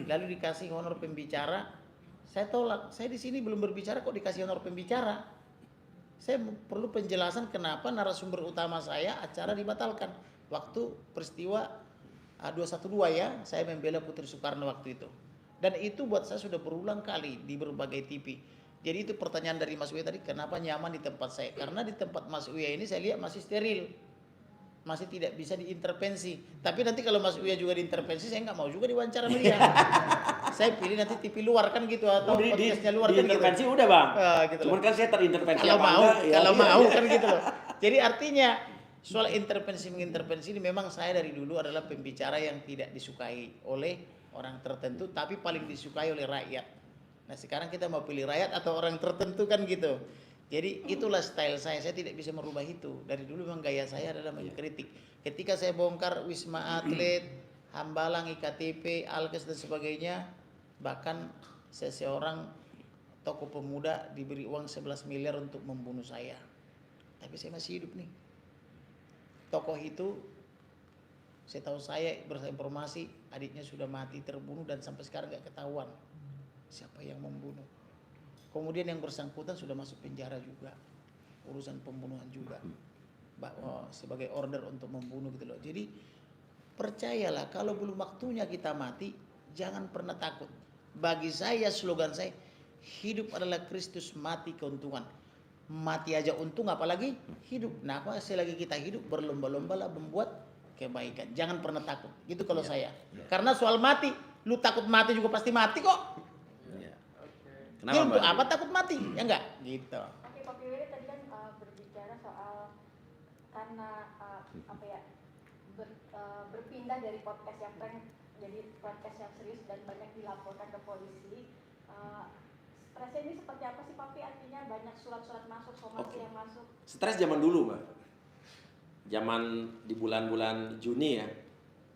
Lalu dikasih honor pembicara. Saya tolak. Saya di sini belum berbicara kok dikasih honor pembicara. Saya perlu penjelasan kenapa narasumber utama saya acara dibatalkan. Waktu peristiwa 212 ya, saya membela Putri Soekarno waktu itu. Dan itu buat saya sudah berulang kali di berbagai TV. Jadi itu pertanyaan dari Mas Uya tadi, kenapa nyaman di tempat saya? Karena di tempat Mas Uya ini saya lihat masih steril. Masih tidak bisa diintervensi. Tapi nanti kalau Mas Uya juga diintervensi, saya nggak mau juga diwawancara sama dia. Saya pilih nanti TV luar kan gitu, atau podcastnya luar kan gitu. Diintervensi udah Bang. Gitu Cuman kan saya terintervensi kalau apa mau, enggak, ya, kalau mau kan gitu loh. Jadi artinya soal mengintervensi ini memang saya dari dulu adalah pembicara yang tidak disukai oleh orang tertentu, tapi paling disukai oleh rakyat. Nah sekarang kita mau pilih rakyat atau orang tertentu kan gitu. Jadi itulah style saya tidak bisa merubah itu. Dari dulu memang gaya saya adalah mengkritik. Ketika saya bongkar Wisma Atlet, Hambalang, IKTP, Alkes dan sebagainya, bahkan seseorang tokoh pemuda diberi uang 11 miliar untuk membunuh saya. Tapi saya masih hidup nih. Tokoh itu, saya tahu saya berinformasi adiknya sudah mati terbunuh dan sampai sekarang nggak ketahuan siapa yang membunuh. Kemudian yang bersangkutan sudah masuk penjara juga, urusan pembunuhan juga, sebagai order untuk membunuh gitu loh. Jadi percayalah, kalau belum waktunya kita mati, jangan pernah takut. Bagi saya slogan saya, hidup adalah Kristus, mati keuntungan. Mati aja untung, apalagi hidup. Nah, apa selagi kita hidup, berlomba-lombalah membuat kebaikan. Jangan pernah takut. Gitu kalau saya. Karena soal mati, lu takut mati juga pasti mati kok. Kenapa, Ya untuk Mbak? apa takut mati? Ya enggak? Gitu. Oke, Pak Firly tadi kan berbicara soal karena apa ya berpindah dari podcast yang prank jadi podcast yang serius dan banyak dilaporkan ke polisi. Stresnya ini seperti apa sih, Papi? Artinya banyak surat-surat masuk, somasi yang masuk. Stres zaman dulu, Mbak. Zaman di bulan-bulan Juni ya.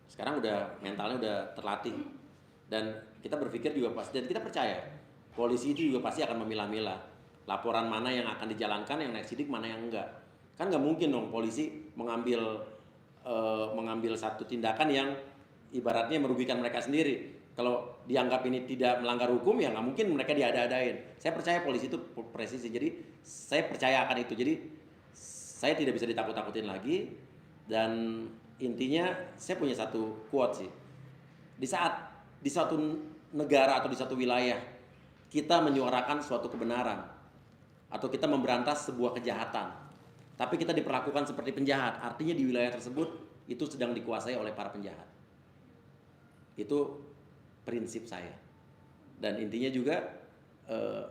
Sekarang udah mentalnya udah terlatih. Dan kita berpikir juga pasti, dan kita percaya polisi itu juga pasti akan memilah-milah laporan mana yang akan dijalankan, yang naik sidik, mana yang enggak. Kan nggak mungkin dong polisi mengambil satu tindakan yang ibaratnya merugikan mereka sendiri. Kalau dianggap ini tidak melanggar hukum, ya nggak mungkin mereka diada-adain. Saya percaya polisi itu presisi, jadi saya percaya akan itu. Jadi saya tidak bisa ditakut-takutin lagi. Dan intinya saya punya satu quote sih. Di saat di suatu negara atau di satu wilayah kita menyuarakan suatu kebenaran atau kita memberantas sebuah kejahatan, tapi kita diperlakukan seperti penjahat, artinya di wilayah tersebut itu sedang dikuasai oleh para penjahat. Itu prinsip saya. Dan intinya juga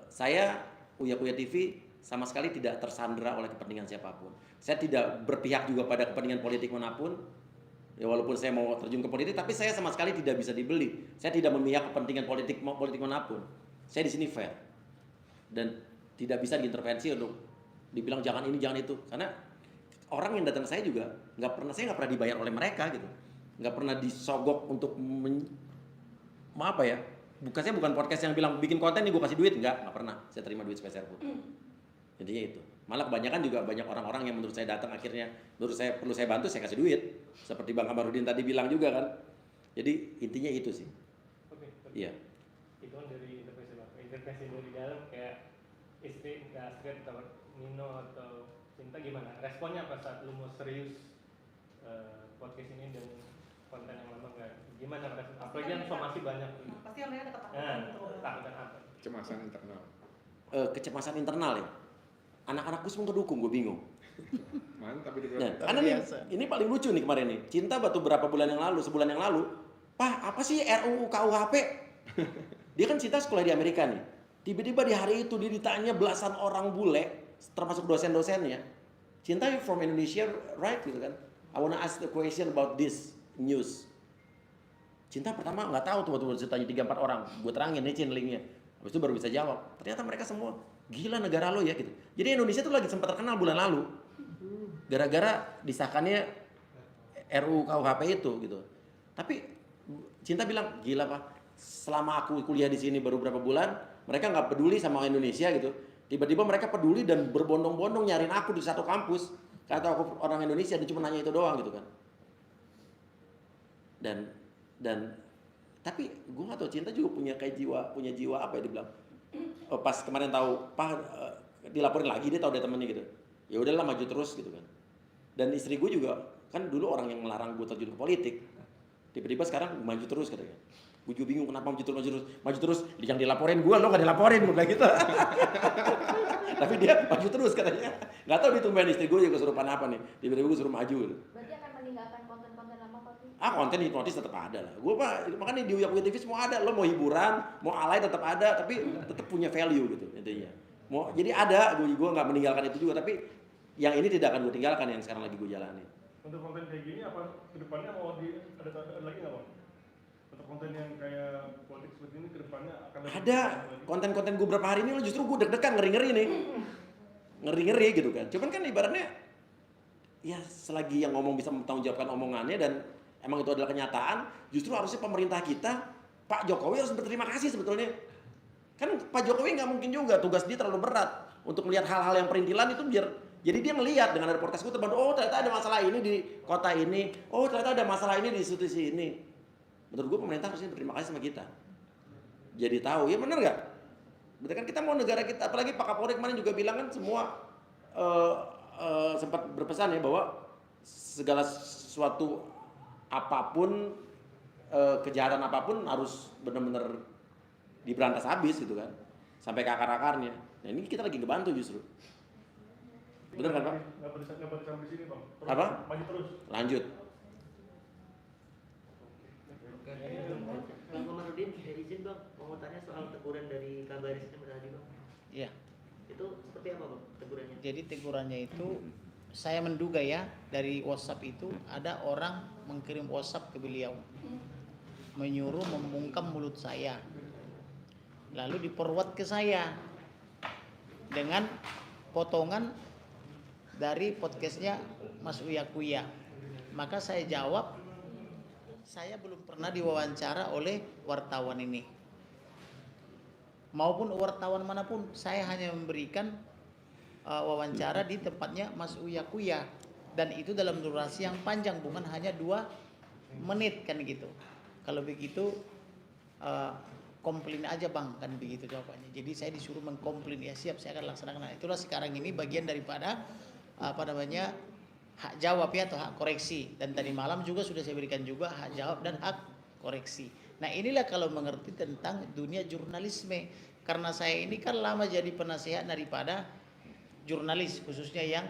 saya Uya TV sama sekali tidak tersandera oleh kepentingan siapapun. Saya tidak berpihak juga pada kepentingan politik manapun. Ya walaupun saya mau terjun ke politik, tapi saya sama sekali tidak bisa dibeli. Saya tidak memihak kepentingan politik manapun. Saya di sini fair dan tidak bisa diintervensi untuk dibilang jangan ini jangan itu. Karena orang yang datang ke saya juga saya nggak pernah dibayar oleh mereka gitu, nggak pernah disogok untuk apa ya? Saya bukan podcast yang bilang bikin konten nih gue kasih duit, nggak pernah. Saya terima duit sepeser pun. Intinya itu. Malah kebanyakan juga banyak orang-orang yang menurut saya datang akhirnya menurut saya perlu saya bantu, saya kasih duit. Seperti Bang Kamarudin tadi bilang juga kan. Jadi intinya itu sih. Oke. Iya. Itu kan dari intervensi dari dalam kayak istri Asgard atau Nino atau Cinta gimana? Responnya apa saat lu mau serius podcast ini dan konten yang lama enggak? Gimana respon? Apalagi yang somasi banyak. Pasti mereka ada ketakutan Nah, gitu. takutan apa? Kecemasan internal. Kecemasan internal ya. Anak-anakku semua ngedukung, gue bingung. Mantap itu Nah, berarti. karena ini paling lucu nih kemarin nih. Cinta batu berapa bulan yang lalu, sebulan yang lalu. Pak, apa sih RUU KUHP? Dia kan Cinta sekolah di Amerika nih. Tiba-tiba di hari itu dia ditanya belasan orang bule, termasuk dosen-dosennya. Cinta, you from Indonesia, right? Gitu kan. I wanna ask the question about this news. Cinta pertama nggak tahu tuh waktu tanya 3-4 orang. Gue terangin nih Cin linknya. Habis itu baru bisa jawab. Ternyata mereka semua gila negara lo ya gitu. Jadi Indonesia tuh lagi sempat terkenal bulan lalu. Gara-gara disahkannya RUU KUHP itu gitu. Tapi Cinta bilang, gila Pak. Selama aku kuliah di sini baru berapa bulan, mereka nggak peduli sama Indonesia gitu. Tiba-tiba mereka peduli dan berbondong-bondong nyariin aku di satu kampus. Kata aku orang Indonesia, dia cuma nanya itu doang gitu kan. Dan tapi gue nggak tahu, Cinta juga punya jiwa apa ya dibilang. Pas kemarin tahu Pak dilaporin lagi, dia tahu dia temennya gitu. Ya udahlah maju terus gitu kan. Dan istri gue juga kan dulu orang yang melarang gue terjun ke politik. Tiba-tiba sekarang maju terus katanya. Gue juga bingung kenapa maju terus. Yang dilaporin gue, lo nggak dilaporin, gue bilang gitu. Tapi dia maju terus katanya. Nggak tahu ditumbahin istri gue juga kesurupan apa nih. Tiba-tiba gue suruh maju gitu. Berarti akan meninggalkan konten-konten lama, Papi? Konten hipnotis tetap ada lah. Gue Pak, makanya di Uya TV semua ada. Lo mau hiburan, mau alay tetap ada, tapi tetap punya value gitu intinya. Jadi ada, gue nggak meninggalkan itu juga, tapi yang ini tidak akan gue tinggalkan yang sekarang lagi gue jalani. Untuk konten kayak gini apa kedepannya mau ada lagi nggak Bang? Untuk konten yang kayak politik seperti ini kedepannya akan Ada konten-konten gue berapa hari ini lo justru gue deg-degan ngeri-ngeri nih. Ngeri-ngeri gitu kan. Cuman kan ibaratnya ya selagi yang ngomong bisa mempertanggungjawabkan omongannya dan emang itu adalah kenyataan, justru harusnya pemerintah kita, Pak Jokowi harus berterima kasih sebetulnya. Kan Pak Jokowi nggak mungkin juga, tugas dia terlalu berat untuk melihat hal-hal yang perintilan itu biar jadi dia ngelihat dengan ada podcast gue terbantu, oh ternyata ada masalah ini di kota ini, oh ternyata ada masalah ini di institusi ini. Menurut gue pemerintah harusnya berterima kasih sama kita. Jadi tahu, ya benar nggak? Berarti kan kita mau negara kita, apalagi Pak Kapolri kemarin juga bilang kan semua sempat berpesan ya bahwa segala sesuatu apapun, kejahatan apapun harus benar-benar diberantas habis gitu kan, sampai ke akar-akarnya. Nah ini kita lagi ngebantu justru. Bener kan Pak? Nggak pada sampai sini Bang. Terus, Apa? Maju terus. Lanjut. Oke. Kamarudin, dari izin bang, mau tanya soal teguran dari kabaris tadi bang. Iya. Itu seperti apa bang tegurannya? Jadi tegurannya itu saya menduga ya dari WhatsApp itu ada orang mengirim WhatsApp ke beliau menyuruh membungkam mulut saya, lalu diperwat ke saya dengan potongan dari podcastnya Mas Uya Kuya. Maka saya jawab, saya belum pernah diwawancara oleh wartawan ini maupun wartawan manapun. Saya hanya memberikan wawancara di tempatnya Mas Uya Kuya, dan itu dalam durasi yang panjang, bukan hanya 2 menit kan gitu. Kalau begitu komplain aja bang, kan begitu jawabannya. Jadi saya disuruh mengkomplain, ya siap saya akan laksanakan. Nah, itulah sekarang ini bagian daripada hak jawab ya atau hak koreksi. Dan tadi malam juga sudah saya berikan juga hak jawab dan hak koreksi. Nah inilah kalau mengerti tentang dunia jurnalisme, karena saya ini kan lama jadi penasehat daripada jurnalis, khususnya yang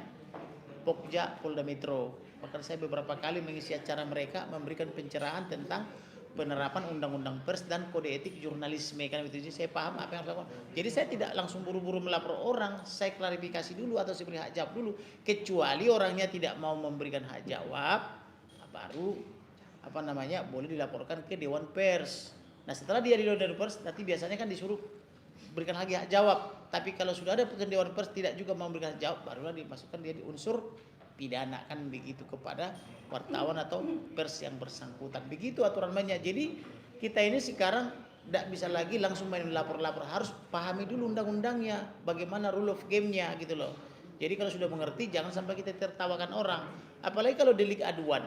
Pokja Polda Metro. Bahkan saya beberapa kali mengisi acara mereka memberikan pencerahan tentang penerapan undang-undang pers dan kode etik jurnalisme, kan begitu. Jadi saya paham apa yang harus dilakukan. Jadi saya tidak langsung buru-buru melapor orang, saya klarifikasi dulu atau saya beri hak jawab dulu. Kecuali orangnya tidak mau memberikan hak jawab, baru boleh dilaporkan ke Dewan Pers. Nah setelah dia di Dewan Pers, nanti biasanya kan disuruh berikan lagi hak jawab. Tapi kalau sudah ada putusan Dewan Pers tidak juga mau memberikan hak jawab, barulah dimasukkan dia di unsur pidana, kan begitu, kepada wartawan atau pers yang bersangkutan. Begitu aturan mainnya. Jadi kita ini sekarang tidak bisa lagi langsung main lapor-lapor, harus pahami dulu undang-undangnya, bagaimana rule of game-nya gitu loh. Jadi kalau sudah mengerti jangan sampai kita tertawakan orang. Apalagi kalau delik aduan.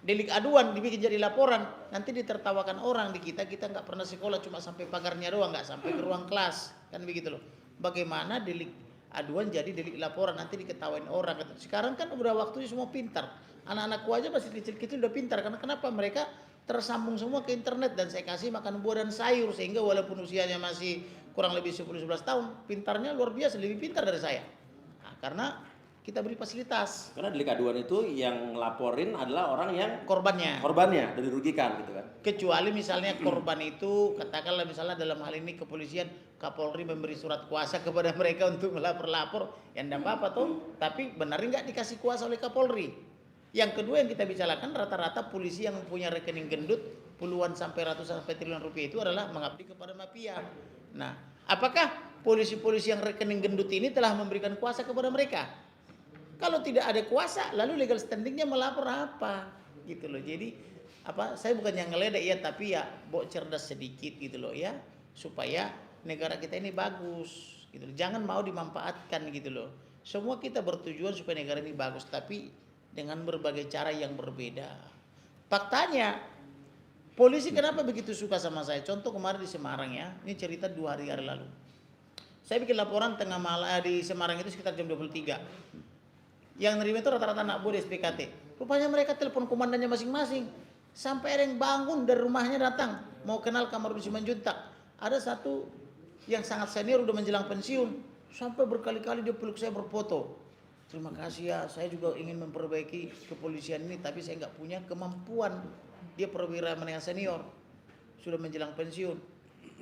Delik aduan dibikin jadi laporan, nanti ditertawakan orang di kita nggak pernah sekolah, cuma sampai pagarnya doang, nggak sampai ke ruang kelas, kan begitu loh. Bagaimana delik aduan jadi delik laporan, nanti diketawain orang. Sekarang kan udah waktunya semua pintar. Anak-anakku aja masih kecil-kecil udah pintar, karena kenapa? Mereka tersambung semua ke internet, dan saya kasih makan buah dan sayur, sehingga walaupun usianya masih kurang lebih 10-11 tahun, pintarnya luar biasa, lebih pintar dari saya. Nah, karena kita beri fasilitas. Karena delik aduan itu yang ngelaporin adalah orang yang Korbannya dan dirugikan gitu kan. Kecuali misalnya korban itu, katakanlah misalnya dalam hal ini kepolisian, Kapolri memberi surat kuasa kepada mereka untuk melapor-lapor, ya enggak apa-apa tuh. Tapi benar nggak dikasih kuasa oleh Kapolri? Yang kedua yang kita bicarakan, rata-rata polisi yang punya rekening gendut puluhan sampai ratusan sampai triliunan rupiah itu adalah mengabdi kepada mafia. Nah, apakah polisi-polisi yang rekening gendut ini telah memberikan kuasa kepada mereka? Kalau tidak ada kuasa, lalu legal standingnya melapor apa? Gitu loh. Jadi saya bukan yang ngeledek ya, tapi ya cerdas sedikit gitu loh ya, supaya negara kita ini bagus gitu loh. Jangan mau dimanfaatkan gitu loh. Semua kita bertujuan supaya negara ini bagus, tapi dengan berbagai cara yang berbeda. Faktanya polisi kenapa begitu suka sama saya? Contoh kemarin di Semarang ya, ini cerita 2 hari lalu. Saya bikin laporan tengah malam di Semarang itu sekitar jam 23. Yang nerima itu rata-rata anak buah di SPKT. Rupanya mereka telepon komandannya masing-masing. Sampai ada yang bangun dari rumahnya datang, mau kenal Kamarudin Simanjuntak. Ada satu yang sangat senior udah menjelang pensiun, sampai berkali-kali dia peluk saya berfoto. Terima kasih ya, saya juga ingin memperbaiki kepolisian ini, tapi saya nggak punya kemampuan. Dia perwira menengah senior, sudah menjelang pensiun.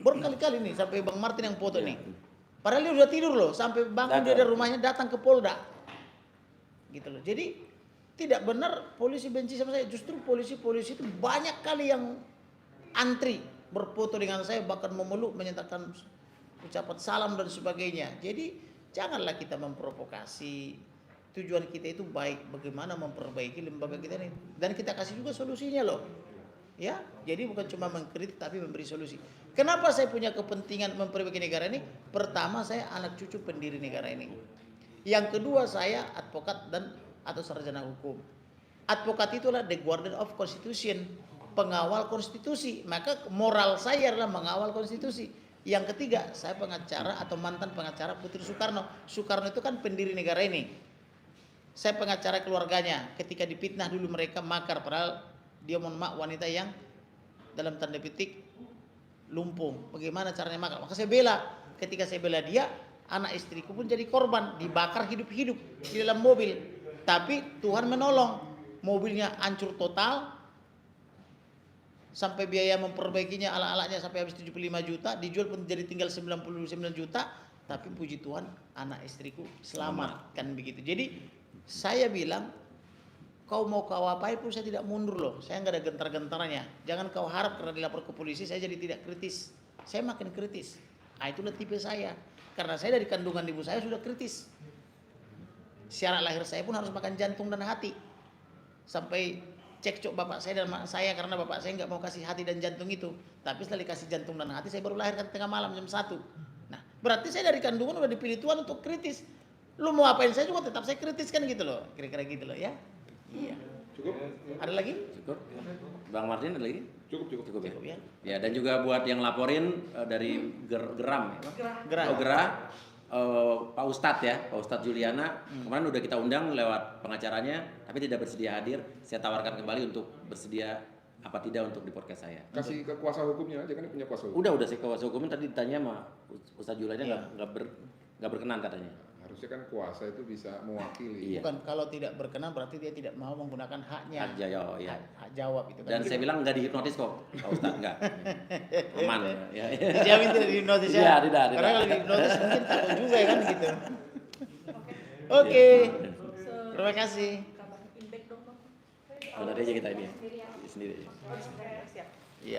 Berkali-kali nih, sampai Bang Martin yang foto nih. Padahal dia udah tidur loh, sampai bangun dia dari rumahnya datang ke Polda. Gitu loh. Jadi tidak benar polisi benci sama saya. Justru polisi-polisi itu banyak kali yang antri berfoto dengan saya, bahkan memeluk, menyatakan ucapan salam dan sebagainya. Jadi janganlah kita memprovokasi. Tujuan kita itu baik, bagaimana memperbaiki lembaga kita ini, dan kita kasih juga solusinya loh. Ya, jadi bukan cuma mengkritik tapi memberi solusi. Kenapa saya punya kepentingan memperbaiki negara ini? Pertama, saya anak cucu pendiri negara ini. Yang kedua, saya advokat atau sarjana hukum. Advokat itulah the guardian of constitution, pengawal konstitusi. Maka moral saya adalah mengawal konstitusi. Yang ketiga, saya pengacara atau mantan pengacara Putri Soekarno. Soekarno itu kan pendiri negara ini. Saya pengacara keluarganya. Ketika dipitnah dulu mereka makar, padahal dia mohon maaf wanita yang dalam tanda petik lumpung. Bagaimana caranya makar? Maka saya bela. Ketika saya bela dia, anak istriku pun jadi korban, dibakar hidup-hidup di dalam mobil. Tapi Tuhan menolong, mobilnya hancur total, sampai biaya memperbaikinya alat-alatnya sampai habis 75 juta, dijual pun jadi tinggal 99 juta, tapi puji Tuhan anak istriku selamat kan begitu. Jadi saya bilang kau mau kau apain pun saya tidak mundur loh, saya nggak ada gentar-gentarnya. Jangan kau harap karena dilapor ke polisi saya jadi tidak kritis, saya makin kritis. Nah, itulah tipe saya, karena saya dari kandungan ibu saya sudah kritis. Syarat lahir saya pun harus makan jantung dan hati, sampai cekcok bapak saya dan mak saya karena bapak saya nggak mau kasih hati dan jantung itu. Tapi setelah dikasih jantung dan hati saya baru lahirkan tengah malam jam 1. Nah berarti saya dari kandungan udah dipilih Tuhan untuk kritis. Lu mau apain saya juga tetap saya kritis kan gitu loh, kira-kira gitu loh ya. Iya. Cukup? Ada lagi? Cukup. Bang Martin ada lagi? Cukup. Cukup ya. Cukup ya. Ya, dan juga buat yang laporin dari Geram ya. Gerah. Oh, Gerah. Pak Ustadz ya, Pak Ustadz Juliana kemarin udah kita undang lewat pengacaranya, tapi tidak bersedia hadir. Saya tawarkan kembali untuk bersedia apa tidak untuk di podcast saya. Kasih ke kuasa hukumnya aja, kan dia punya kuasa hukum. Udah saya kuasa hukumnya tadi ditanya sama Ustadz Juliana nggak berkenan katanya. Harusnya kan kuasa itu bisa mewakili. Iya. Bukan, kalau tidak berkenan berarti dia tidak mau menggunakan haknya. Hak jawab, ya. Hak jawab itu kan. Dan saya bilang nggak dihipnotis kok, Pak Ustadz nggak. Aman ya. Dijamin tidak dihipnotis ya. Iya, tidak. Karena kalau dihipnotis mungkin takut juga kan gitu. Oke. Terima kasih. Kabar impact dong, Bang. Benar aja kita ini ya. Sendiri ya. Sendiri aja. Oke, siap.